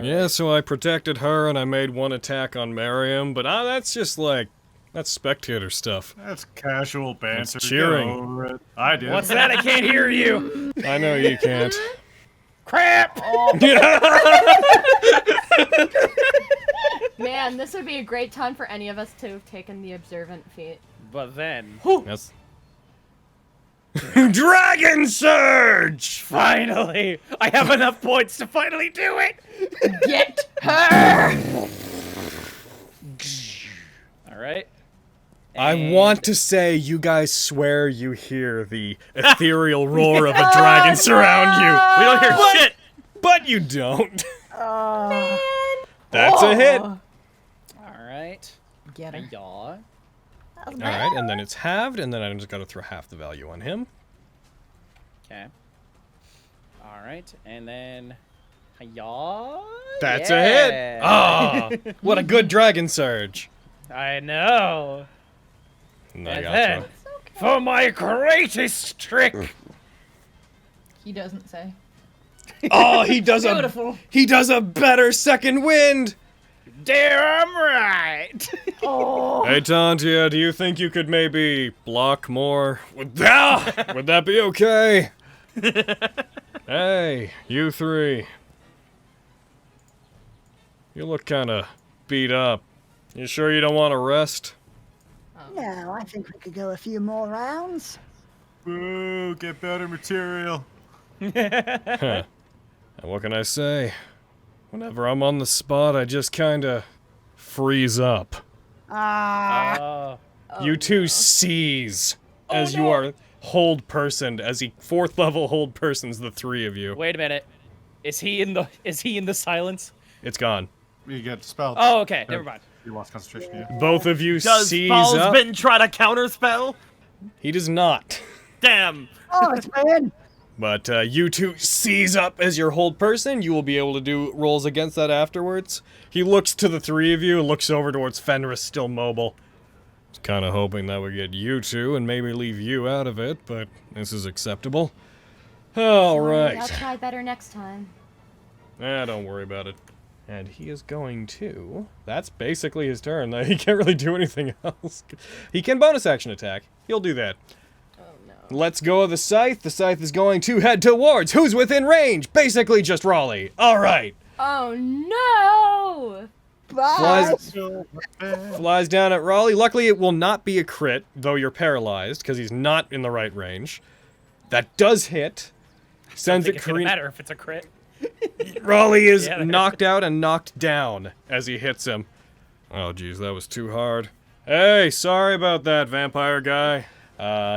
Yeah, so I protected her and I made one attack on Miriam, but that's just like, that's spectator stuff. That's casual banter. That's cheering. Get over it. I did. What's that? I can't hear you. I know you can't. Crap. man, this would be a great time for any of us to have taken the observant feat. But then, That's... Dragon Surge! finally, I have enough points to finally do it. Get her! All right. I want to say you guys swear you hear the ethereal roar of a dragon surround you. We don't hear shit! But you don't. That's a hit. All right. Get her. Yaw. Alright, and then it's halved, and then I just gotta throw half the value on him. Okay. All right, and then, yaw. That's a hit. Ah, what a good dragon surge. I know. And I And gotcha. then, for my greatest trick. He doesn't say. Oh, he does Beautiful. a better second wind. Damn right. Oh. Hey Tantia, do you think you could maybe block more? Would that be okay? Hey, you three. You look kinda beat up. You sure you don't want to rest? No, I think we could go a few more rounds. Boo, get better material. Huh. And what can I say? Whenever I'm on the spot, I just kinda freeze up. Ah, You two seize as you are hold personed, as he 4th level hold persons the three of you. Wait a minute. Is he in the silence? It's gone. You get spelled. Oh, okay. Never mind. You lost concentration, yeah. Both of you Does seize up. Ballsbitten try to counterspell? He does not. Damn. oh, it's bad. But you two seize up as your hold person. You will be able to do rolls against that afterwards. He looks to the three of you and looks over towards Fenris, still mobile. Was kind of hoping that would get you two and maybe leave you out of it, but this is acceptable. All Sorry, I'll right. try better next time. Don't worry about it. And he is going to... That's basically his turn. He can't really do anything else. He can bonus action attack. He'll do that. Oh no. Let's go of the scythe. The scythe is going to head towards who's within range. Basically just Raleigh. All right. Oh no! Bye. Flies down at Raleigh. Luckily, it will not be a crit, though you're paralyzed, because he's not in the right range. That does hit. Sends it It doesn't careening. matter if it's a crit. Raleigh is Yeah, knocked out and knocked down as he hits him. Oh, geez, that was too hard. Hey, sorry about that, vampire guy.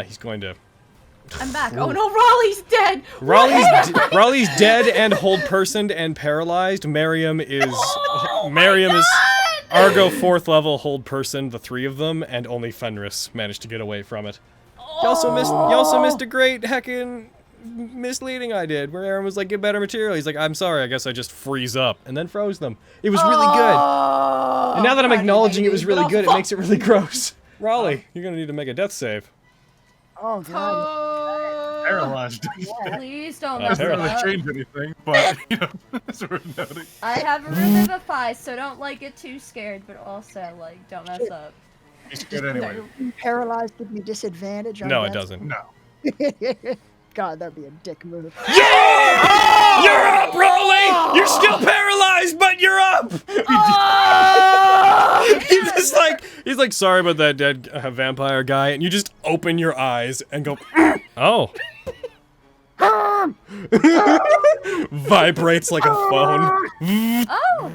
He's going to... I'm back. Oh no, Raleigh's dead. Raleigh's dead and hold-personed and paralyzed. Miriam is... Miriam is... Argo 4th level hold-person, the three of them, and only Fenris managed to get away from it. You also missed a great heckin' misleading I did, where Aaron was like, get better material. He's like, I'm sorry, I guess I just freeze up, and then froze them. It was really good. And now that I'm acknowledging it was really good, it makes it really gross. Raleigh, you're gonna need to make a death save. Oh god. Paralyzed. Please don't mess it Doesn't really up. change anything, but you know, it's worth noting. I have a revivify, so don't like get too scared, but also like don't mess up. He's good anyway. Paralyzed give me disadvantage on No, it death? doesn't. No. God, that'd be a dick move. Yeah! You're up, Raleigh! You're still paralyzed, but you're up! He's like, sorry about that dead vampire guy, and you just open your eyes and go, oh. Vibrates like a phone. Oh!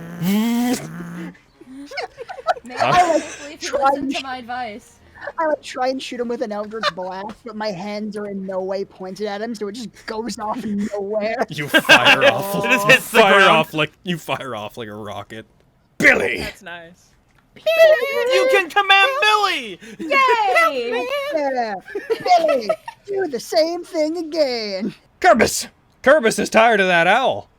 Maybe hopefully if you listen to my advice. I like try and shoot him with an Eldritch Blast, but my hands are in no way pointed at him, so it just goes off nowhere. You fire off. It just hits the fire ground. off like you fire off like a rocket. Billy! That's nice. You can command Billy! Yay! Yeah, Billy, do the same thing again. Kerbis! Kerbis is tired of that owl.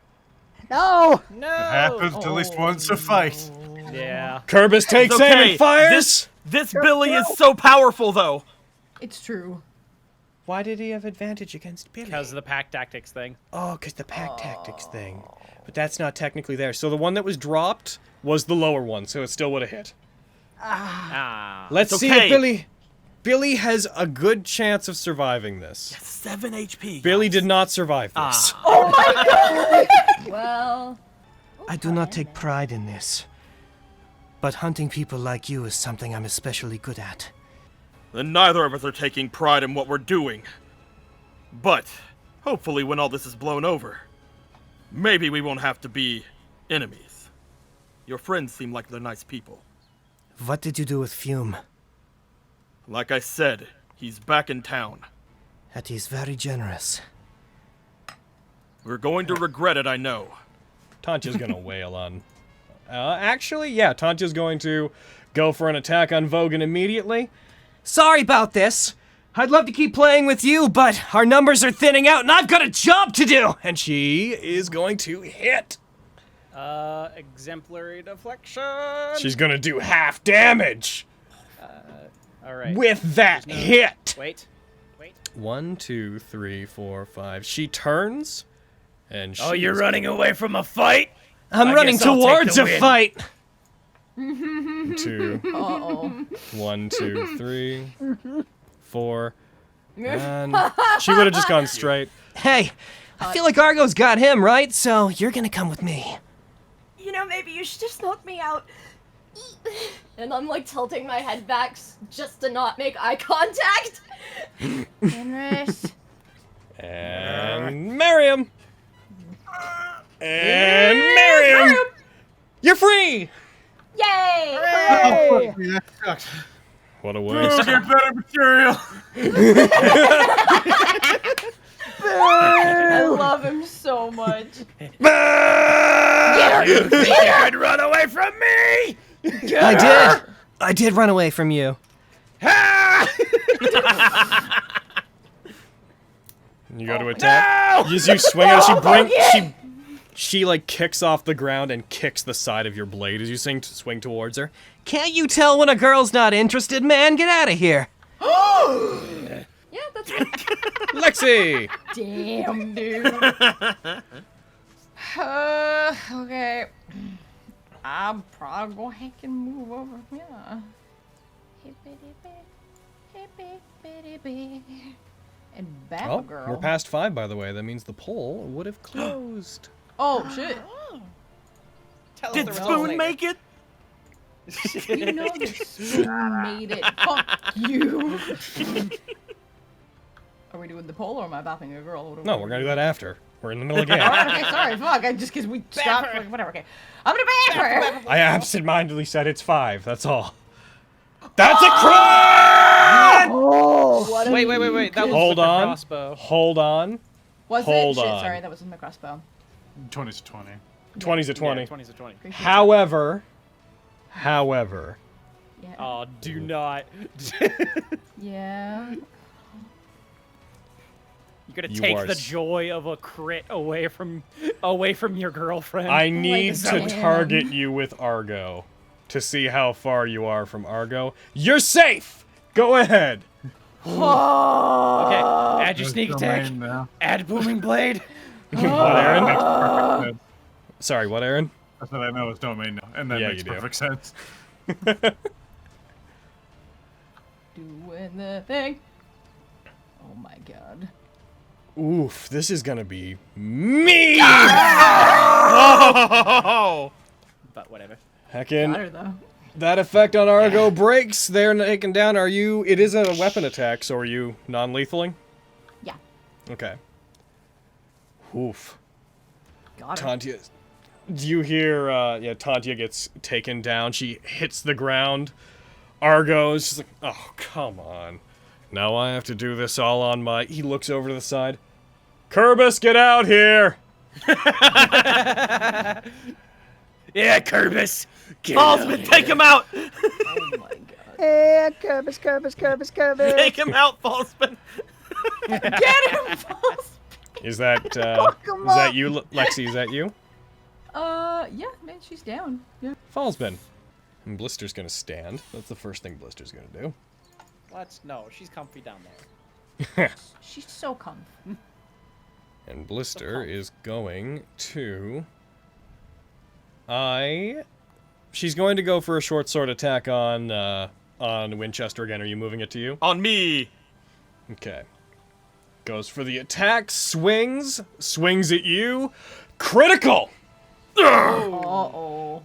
No, No. Happens to at least once a fight. Yeah. Kerbis takes It's aim okay. and fires! This Billy is so powerful, though. It's true. Why did he have advantage against Billy? Because of the pack tactics thing. Oh, because the pack tactics thing. But that's not technically there. So the one that was dropped was the lower one, so it still would have hit. Ah. Let's It's see okay. if Billy... Billy has a good chance of surviving this. 7 HP. Billy guys. did not survive this. Well, I do not take pride in this. But hunting people like you is something I'm especially good at. Then neither of us are taking pride in what we're doing. But, hopefully when all this is blown over, maybe we won't have to be enemies. Your friends seem like they're nice people. What did you do with Fume? Like I said, he's back in town. That is very generous. We're going to regret it, I know. Tantia's gonna wail on... actually, yeah, Tantia's going to go for an attack on Vogan immediately. Sorry about this. I'd love to keep playing with you, but our numbers are thinning out and I've got a job to do! And she is going to hit. Exemplary deflection. She's gonna do half damage All right. with that hit. Wait. 1, 2, 3, 4, 5. She turns, and she... Oh, you're running away from a fight? I'm I running guess I'll take towards the a win. fight! 2, Uh-oh. 1, 2, 3, 4, and she would have just gone straight. Hey, I feel like Argo's got him, right? So you're gonna come with me. You know, maybe you should just knock me out. and I'm like tilting my head back just to not make eye contact. Fenris. And Miriam! And Miriam! You're free! Yay! Oh, fuck me, that sucks. What a Oh, waste. get better material. I love him so much. You think you could run away from me? I did run away from you. You go to attack. As you swing at her, she like kicks off the ground and kicks the side of your blade as you swing towards her. Can't you tell when a girl's not interested, man? Get out of here. Yeah, that's right. Lexi! Damn, dude. Okay. I'm probably gonna heck and move over here. Hippity-bit, and back Oh, girl. we're past 5, by the way. That means the poll would have closed. Oh, shit. Tell us Did the results Spoon later. make it? You know that Spoon made it. Fuck you. Are we doing the poll or am I bapping a girl? No, we're gonna do that after. We're in the middle of the game. Alright, okay, sorry, fuck. Just because we stopped. Whatever, okay. I'm gonna bap her. I absentmindedly said it's 5. That's all. That's a crit! Oh, What a Wait. That was Hold with the on. crossbow. Hold on. Was Hold it? Shit, on. sorry, that was with my crossbow. 20's a 20. 20's a 20. Yeah, 20's a 20. Appreciate However, it. Yeah. Oh, do not. Yeah. You're gonna You take are the s- joy of a crit away from your girlfriend. I need to Damn. target you with Argo to see how far you are from Argo. You're safe! Go ahead. Okay, add your There's sneak attack. domain now. Add booming blade. What, Aaron? Makes perfect sense. Sorry, what, Aaron? That's what I know is domain now, and that Yeah, makes you do. perfect sense. Doing the thing. Oh my god. Oof, this is gonna be me! Oh! But whatever. Heckin', Got her though. that effect on Argo breaks. They're taken down. Are you... It is a weapon attack, so are you non-lethaling? Yeah. Okay. Oof. Got her. Tantia... Do you hear, yeah, Tantia gets taken down. She hits the ground. Argo's just like, oh, come on. Now I have to do this all on my... He looks over to the side. Kerbis, get out here! Yeah, Kerbis. Falsman, take him out! Oh my god. Hey, Kerbis. Take him out, Falsman! Get him, False. Is that, is him that you, Lexi? Is that you? Yeah, man, she's down. Yeah. Fallsman. And Blister's gonna stand. That's the first thing Blister's gonna do. No, she's comfy down there. She's so comfy. And Blister is going to... She's going to go for a short sword attack on Winchester again. Are you moving it to you? On me! Okay. Goes for the attack, swings at you. Critical! Uh-oh.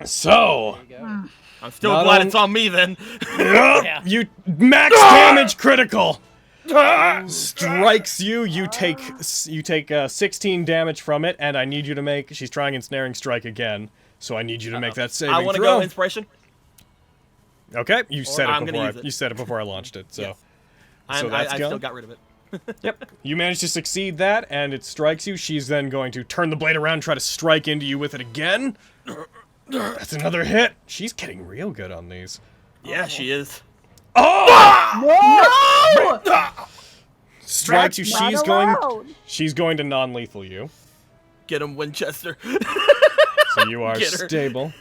So, There you go. I'm still Not glad on- it's on me then. Yeah. you max damage critical. Strikes you. You take 16 damage from it, and I need you to make. She's trying ensnaring strike again, so I need you to make that saving I want to throw. go inspiration. Okay, you said I'm it gonna before. use it. You said it before I launched it. So, Yes. So I that's still gone? got rid of it. yep, you managed to succeed that, and it strikes you. She's then going to turn the blade around, and try to strike into you with it again. That's another hit. She's getting real good on these. Yeah, she is. Oh! No! Strikes you. Not allowed. She's going to non-lethal you. Get him, Winchester. So you are Get her. stable.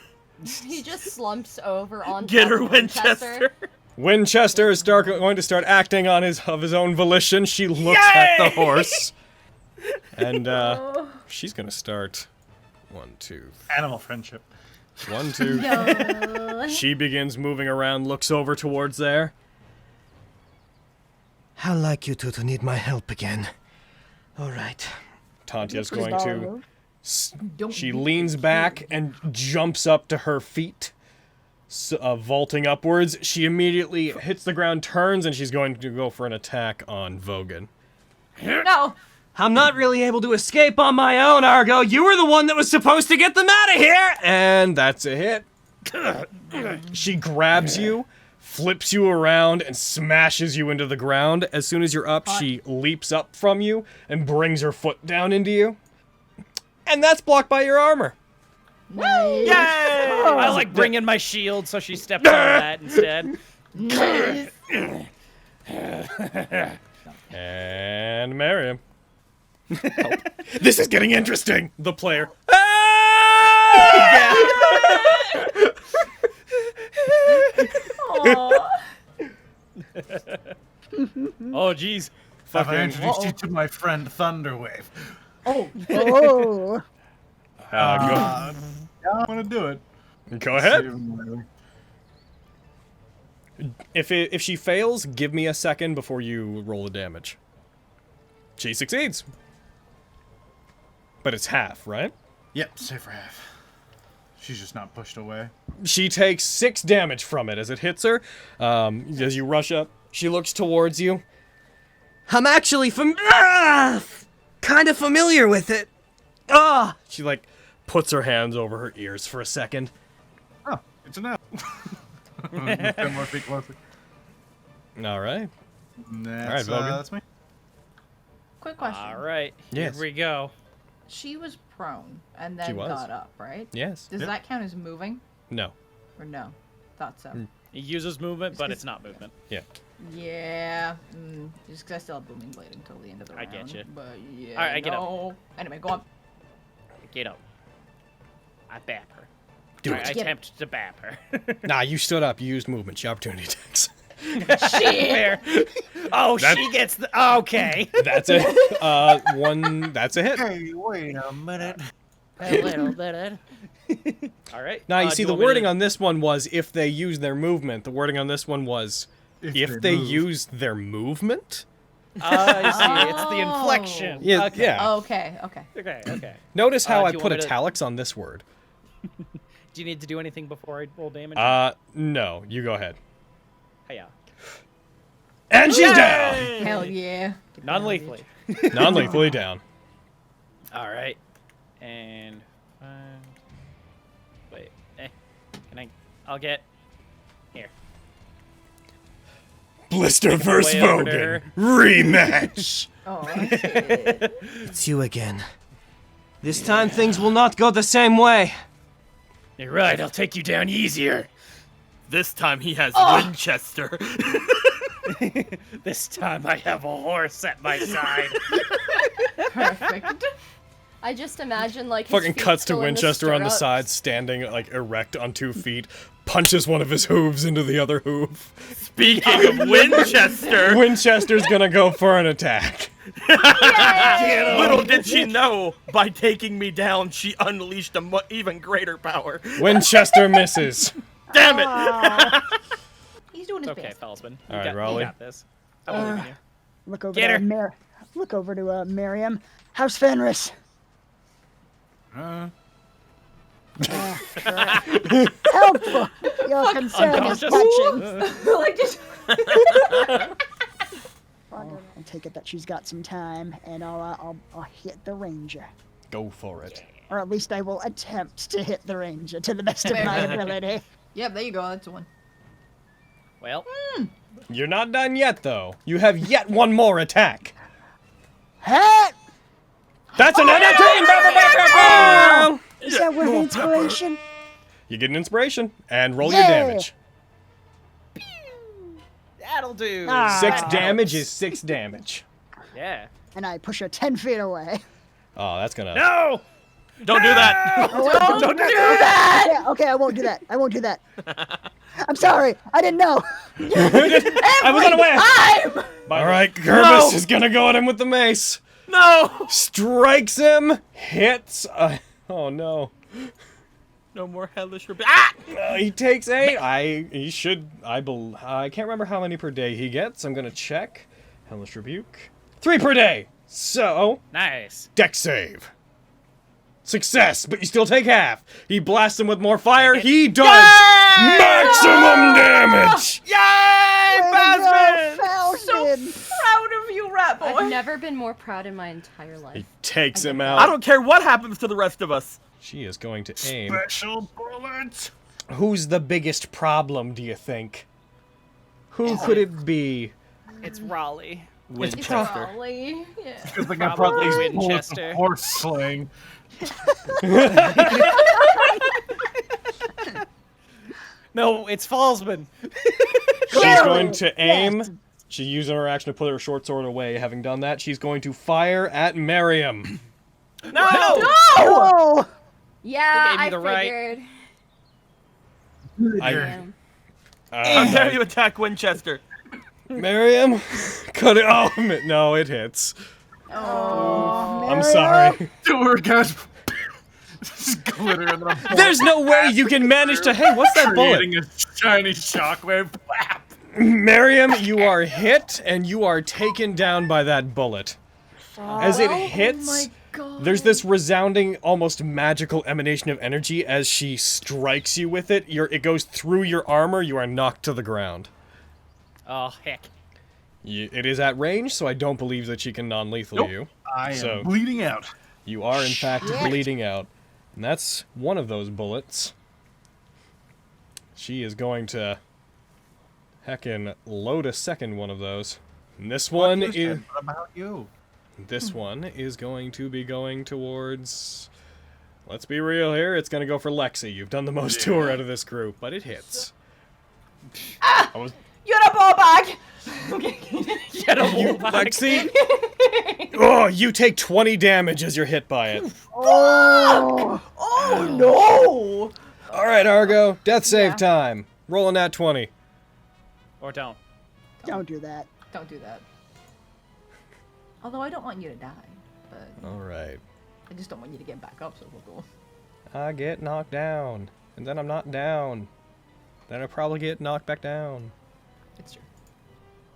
He just slumps over on Get top her, of Winchester. Winchester is going to start acting on his own volition. She looks at the horse, and she's gonna start. 1, 2, Animal friendship. 1, 2. No. She begins moving around, looks over towards there. How like you two to need my help again. All right. Tantia's Pretty going solid to. move. Don't She be leans cute. back and jumps up to her feet, vaulting upwards. She immediately hits the ground, turns, and she's going to go for an attack on Vogan. No. I'm not really able to escape on my own, Argo. You were the one that was supposed to get them out of here. And that's a hit. She grabs you, flips you around, and smashes you into the ground. As soon as you're up, she leaps up from you and brings her foot down into you. And that's blocked by your armor. Nice. Yay! I like bringing my shield, so she steps on that instead. Nice. And Miriam. This is getting interesting. The player. Aw. Oh, jeez. Have I Fucking. introduced you to my friend Thunderwave? Oh. Go Yeah, I'm gonna do it. Go ahead. Save him later. If she fails, give me a second before you roll the damage. She succeeds. But it's half, right? Yep, save for half. She's just not pushed away. She takes 6 damage from it as it hits her. As you rush up, she looks towards you. I'm actually kind of familiar with it. Ah! She, like, puts her hands over her ears for a second. Oh, it's an apple. 10 more feet closer. All right. That's, Vogan. that's me. Quick question. All right. Yes. Here we go. She was prone and She then was. got up, right? Yes. Does that count as moving No. or no? Thought so. It uses movement, but it's not movement. Yeah. Yeah. Just because I still have booming blade until the end of the I round. get you. But yeah. All right, I get up. no. Anyway, go on. Get up. I bap her. Do I it. attempt to bap her. Nah, you stood up. You used movement. She opportunity attacks. Shit. Oh, she gets the. Okay. That's it. That's a hit. Hey, wait a minute. A little bit. All right. Now, you see, do the want me wording to- on this one was if they use their movement. The wording on this one was if they move. use their movement. I see. It's the inflection. Yeah, Okay. yeah. Okay. Okay. Okay. Notice how do I you put want me to- italics on this word. Do you need to do anything before I roll damage? No. You go ahead. Hey, And she's down! Hell yeah. Get down, non-lethally. Non-lethally down. All right. And wait. Can I? I'll get here. Blister vs. Way over to her. Vogan. Rematch! Oh, shit. It's you again. This time things will not go the same way. You're right. I'll take you down easier. This time he has Winchester. This time I have a horse at my side. Perfect. I just imagine like his Fucking feet cuts to still in Winchester on the stirrups. side, standing like erect on 2 feet, punches one of his hooves into the other hoof. Speaking of Winchester, Winchester's gonna go for an attack. little did she know, by taking me down, she unleashed a even greater power. Winchester misses. Damn it! He's doing his Okay, best. Feldman. All right, Raleigh. You got this. I believe in you. Look over Get to her. Look over to Miriam. How's Fenris? Helpful. Your concern is Unconscious. touching. Like just. I take it that she's got some time, and I'll hit the ranger, Go for it. or at least I will attempt to hit the ranger to the best of my ability. Yep, there you go. That's the one. Well, You're not done yet, though. You have yet one more attack. Hit! That's an attack! Is that worth inspiration? You get an inspiration, and roll Yeah. your damage. that'll do. 6 damage is 6 damage. Yeah. And I push her 10 feet away. Oh, that's gonna... No. Don't do that! Don't do that. Okay, I won't do that. I won't do that. I'm sorry. I didn't know. I was unaware! Alright, Gerbus is gonna go at him with the mace. No! Strikes him, hits... oh no. No more hellish Ah! He takes 8. I can't remember how many per day he gets. I'm gonna check. Hellish Rebuke. 3 per day! So, Nice. deck save. Success, but you still take half. He blasts him with more fire. He does maximum damage! Yay, Basman! Falcon! Proud of you, rat boy. I've never been more proud in my entire life. He takes him I out. don't care what happens to the rest of us. She is going to aim. Special bullets. Who's the biggest problem, do you think? Who could it be? It's Raleigh. Winchester. Probably. Yeah. Because they got Probably probably Winchester. horse slaying. No, it's Fallsman. She's going to aim. She using her action to put her short sword away. Having done that, she's going to fire at Miriam. No! Oh! Yeah, gave me I the right- figured. I, Yeah. How dare you attack Winchester? Miriam, cut it. Oh no, it hits. Oh, I'm sorry. Do her guys. Just glitter and then There's no way you can manage to. Hey, what's that bullet? creating a shiny shockwave. Blap. Miriam, you are hit and you are taken down by that bullet. As it hits, there's this resounding, almost magical emanation of energy as she strikes you with it. It goes through your armor. You are knocked to the ground. Oh, heck. It is at range, so I don't believe that she can non-lethal you. I So- am bleeding out. You are, in fact, bleeding out. And that's one of those bullets. She is going to heckin' load a second one of those. And this one is... What about you? This one is going to be going towards... Let's be real here, it's going to go for Lexi. You've done the most to her out of this group, but it hits. You're a ball bag! Get a You, Lexi? Oh, you take 20 damage as you're hit by it. Oh! Oh no! Alright, Argo, death save time. Roll a nat 20. Or don't. Don't do that. Don't do that. Although I don't want you to die, but Alright. I just don't want you to get back up, so we'll go. I get knocked down. And then I'm not down. Then I probably get knocked back down. It's true.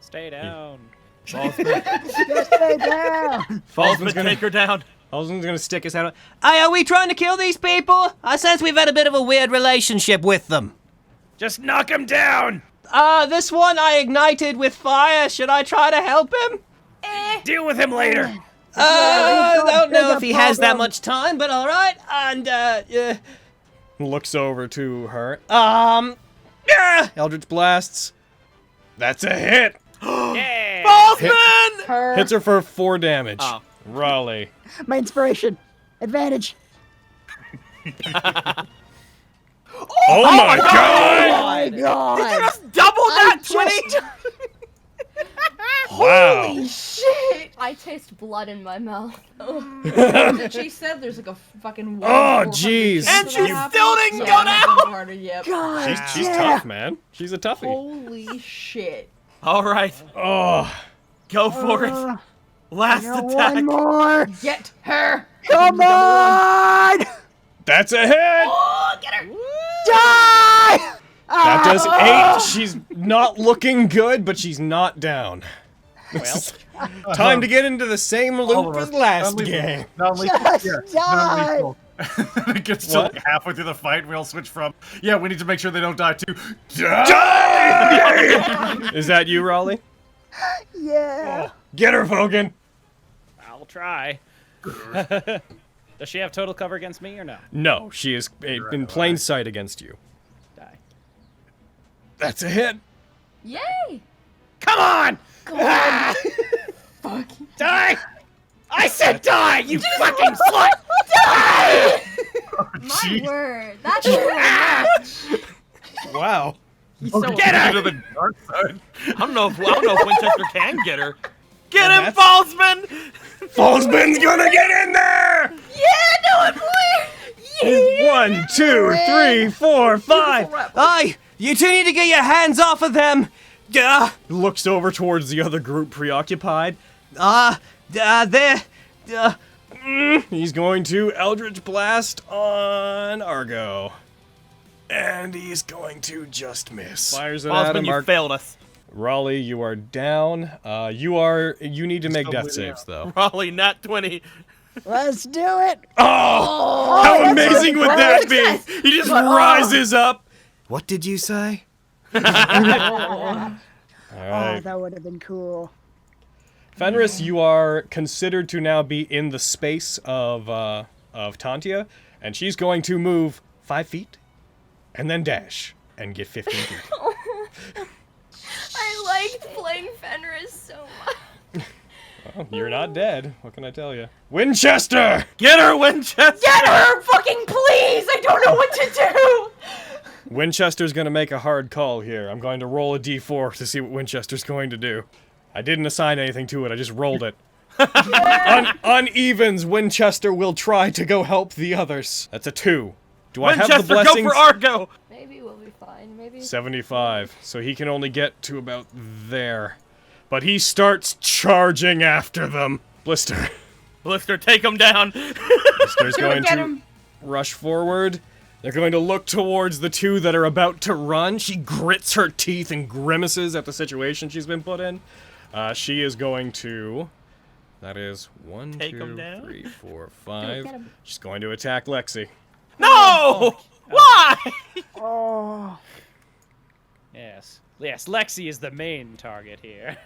Stay down. Just stay down. Falsman, take her down. Halsman's gonna stick his head out. Hey, are we trying to kill these people? I sense we've had a bit of a weird relationship with them. Just knock him down! This one I ignited with fire. Should I try to help him? Deal with him later! I don't know bigger if he has that problem. much time, but alright. And, Looks over to her. Yeah! Eldritch blasts. That's a hit. Yeah! Falsman! Hits her for 4 damage. Oh. Raleigh. My inspiration. Advantage. Oh my god! Oh my god. Double that I 20! just- Wow. Shit! I taste blood in my mouth. She said there's like a fucking. Oh, jeez. And she still didn't go down! Yep. God. She's yeah. tough, man. She's a toughie. Holy shit. All right, Oh. go for it. Last I got attack. one more. Get her! Come on. That's a hit! Oh, get her! Die. That does Ah! 8. She's not looking good, but she's not down. Well, Time to get into the same All loop of as us. last Non-lethal. game. Non-lethal. Just Yeah, die. non-lethal. It gets to What? like halfway through the fight, and we all switch from, yeah, we need to make sure they don't die, to Die! Is that you, Raleigh? Yeah. Get her, Vogan! I'll try. Does she have total cover against me or no? No, she is in plain sight against you. Die. That's a hit. Yay! Come on! Fuck. Die! I said die, you fucking slut! My word, that's too much. Wow. Get her to the dark side. I don't know if Winchester can get her. Get him, that's- Falsman! Falsman's gonna get in there! Yeah, do it, boy! 1, 2, 3, 4, 5. Hey, you two need to get your hands off of them. Looks over towards the other group preoccupied. They're. He's going to Eldritch Blast on Argo. And he's going to just miss. Fires it at Falsman, him. you failed us. Raleigh, you are down. You need to make death saves, though. Raleigh, Nat 20. Let's do it. Oh! How that's amazing would that perfect. be? He just rises up. What did you say? Oh, Alright. that would have been cool. Fenris, you are considered to now be in the space of Tantia, and she's going to move 5 feet, and then dash, and get 15 feet. I liked playing Fenris so much. Well, you're not dead. What can I tell you? Winchester! Get her, Winchester! Get her, fucking please! I don't know what to do! Winchester's gonna make a hard call here. I'm going to roll a d4 to see what Winchester's going to do. I didn't assign anything to it, I just rolled it. Unevens, Winchester will try to go help the others. That's a 2. Do I have the Winchester, go blessings? for Argo! Maybe we'll be fine. Maybe. 75. So he can only get to about there. but he starts charging after them. Blister. Blister, take him down. Blister's going get to him. rush forward. They're going to look towards the two that are about to run. She grits her teeth and grimaces at the situation she's been put in. She is going to... That is 1, Take 'em 2, down. 3, 4, 5. get 'em. She's going to attack Lexi. No! Why? Oh. Yes. Yes, Lexi is the main target here.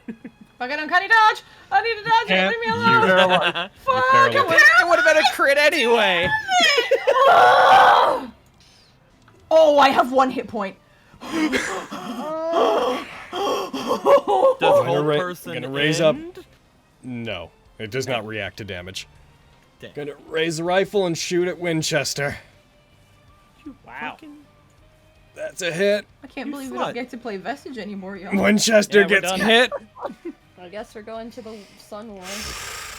Fucking uncanny dodge! I need to dodge it! Leave me alone! Paralyzed. Fuck! You're It would have been a crit anyway. Oh, I have 1 hit point. Does I'm whole person gonna raise up. end? No, it does not react to damage. Damn. Gonna raise the rifle and shoot at Winchester. Wow. That's a hit. I can't believe we slut. don't get to play Vestige anymore, y'all. Winchester Yeah, we're gets done. hit. I guess we're going to the Sun War.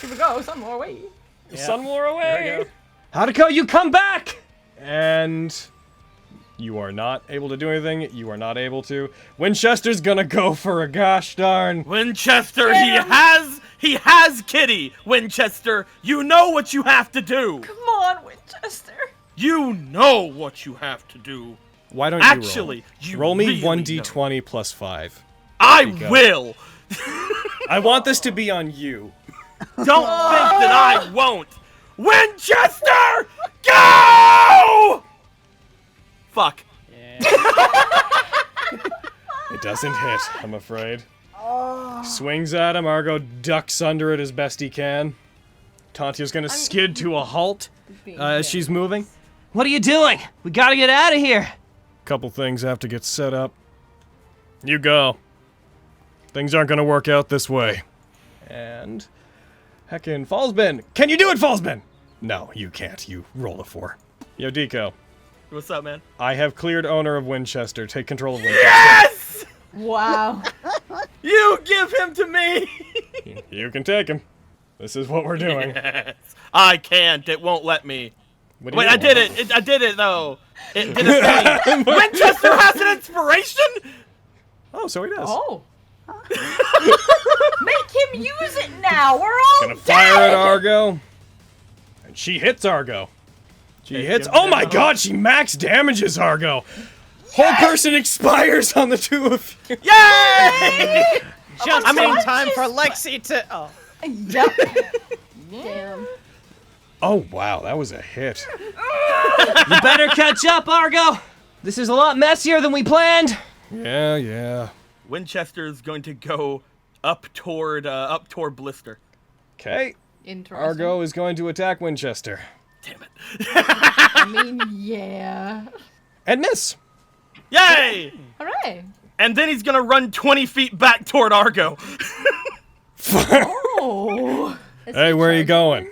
Here we go, some more way. Yeah. Sun wore There away. we go. Hadako, you come back! And you are not able to do anything. You are not able to. Winchester's gonna go for a gosh darn. Winchester, he has Kitty. Winchester, you know what you have to do. Come on, Winchester. You know what you have to do. Why don't Actually, you you roll me really 1d20 plus 5? I go. will. I want this to be on you. Don't think that I won't. Winchester, go! Fuck. Yeah. It doesn't hit, I'm afraid. Swings at him. Argo ducks under it as best he can. Tantia's gonna skid to a halt as she's moving. What are you doing? We gotta get out of here. Couple things have to get set up. You go. Things aren't gonna work out this way. And heckin' Fallsbin. Can you do it, Fallsbin? No, you can't. You roll a 4. Yo, Deco. What's up, man? I have cleared owner of Winchester. Take control of Winchester. Yes! Wow. You give him to me. You can take him. This is what we're doing. Yes. I can't. It won't let me. What do Wait, you I want? did it. I did it though. It did a thing. Winchester has an inspiration. Oh, so he does. Oh. Make him use it now. We're all Gonna fire dead. at Argo. And she hits Argo. She Okay, hits. give Oh him my that. god, she max damages Argo. Whole person expires on the two of you. Yay! Just I mean, in time for Lexi to. Oh. Yep. Damn. Oh wow, that was a hit. You better catch up, Argo. This is a lot messier than we planned. Yeah. Winchester is going to go up toward Blister. Okay. Interesting. Argo is going to attack Winchester. Damn it! I mean, yeah. And miss. Yay! Hooray. And then he's gonna run 20 feet back toward Argo. Oh. Hey, where are you going?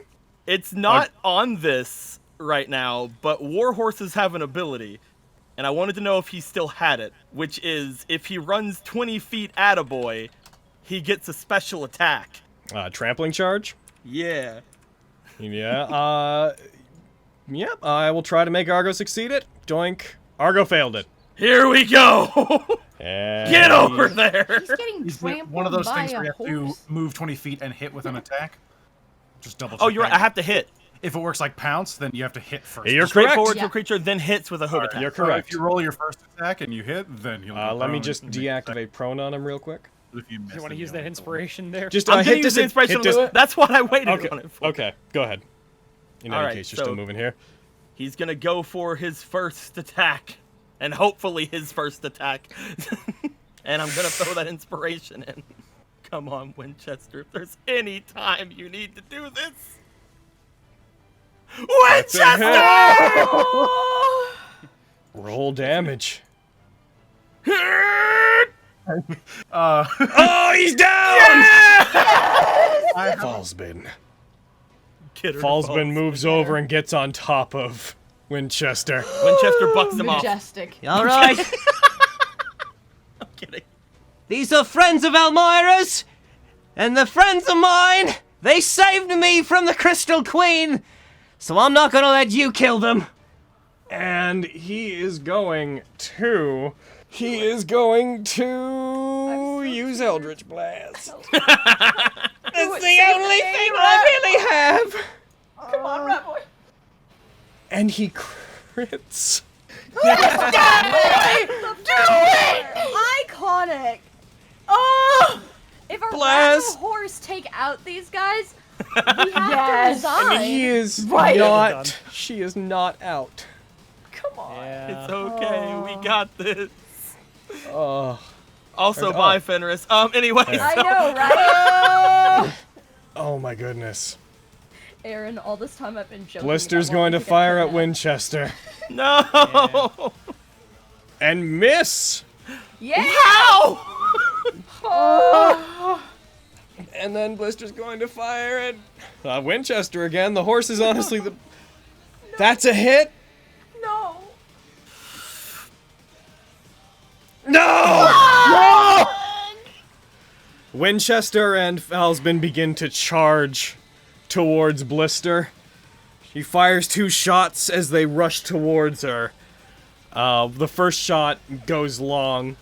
It's not on this right now, but war horses have an ability, and I wanted to know if he still had it, which is if he runs 20 feet at a boy, he gets a special attack. Trampling charge? Yeah. Yeah, yep, I will try to make Argo succeed it. Doink. Argo failed it. Here we go! And Get over there! He's getting Is it trampled one of those by things where you a have to horse. move 20 feet and hit with an attack? Just double check. Oh, you're right, that. I have to hit. If it works like pounce, then you have to hit first. You're Straight correct. forward to Yeah. a creature, then hits with a hoof attack. You're So correct. if you roll your first attack and you hit, then you'll go Let me prone just and make the deactivate prone on him real quick. second. If you miss, You want to then use that only go inspiration there? Just I'm hit gonna use dis- the inspiration hit dis- on the- That's what I waited Okay, on it for. okay, go ahead. In any Alright, case, you're so- still moving here. He's gonna go for his first attack, and hopefully his first attack. And I'm gonna throw that inspiration in. Come on, Winchester, if there's any time you need to do this. That's a Winchester! Roll damage. Oh, he's down! I have Fallsbin. Kid her Fallsbin balls. moves over and gets on top of Winchester. Winchester bucks him off. Majestic. All right. I'm kidding. These are friends of Elmira's, and the friends of mine. They saved me from the Crystal Queen, so I'm not gonna let you kill them. And he is going to Ooh, use Eldritch Blast. That's That's the only thing I really have. Come on, rat boy. And he crits. Iconic. Oh, if a rat and Blast. a horse take out these guys, we have to Yes. resign. He is Right. not. She is not out. Come on. Yeah. It's okay. We got this. Oh. Also, Oh. bye, Fenris. Anyway. I so- know, right? Oh my goodness. Aaron, all this time I've been joking. Blister's about going to wanting get fire at kidnapped. Winchester. No. And miss! Yeah. How? And then Blister's going to fire at Winchester again. The horse is honestly the... That's a hit? No. No! Winchester and Falsbin begin to charge towards Blister. She fires 2 shots as they rush towards her. The first shot goes long.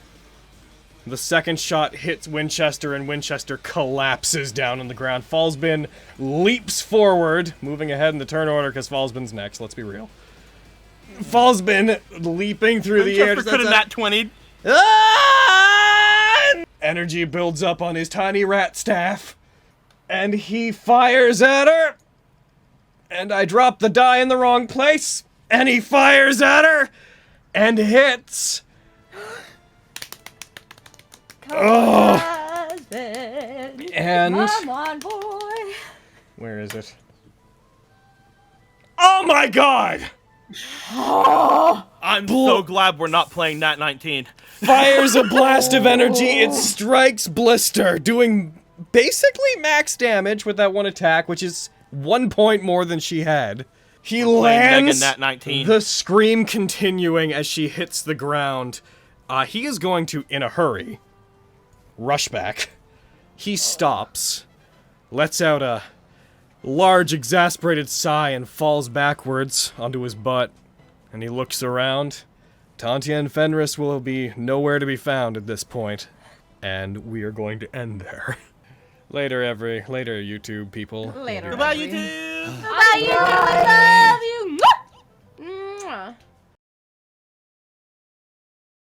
The second shot hits Winchester, and Winchester collapses down on the ground. Falsbin leaps forward, moving ahead in the turn order because Falsbin's next, let's be real. Falsbin leaping through the air. Winchester could have nat 20. Ah! Energy builds up on his tiny rat staff, and he fires at her. And I dropped the die in the wrong place, and he fires at her, and hits. Husband. And Come on, boy. where is it? Oh my God! I'm so glad we're not playing Nat19. Fires a blast of energy. It strikes Blister, doing basically max damage with that one attack, which is 1 point more than she had. He lands, Mega Nat19. the scream continuing as she hits the ground. He is going to, in a hurry, rush back. He stops, lets out a large, exasperated sigh, and falls backwards onto his butt. And he looks around. Tantia and Fenris will be nowhere to be found at this point, and we are going to end there. Later, YouTube people. Later. Goodbye, everyone. YouTube. Bye, you. I love you.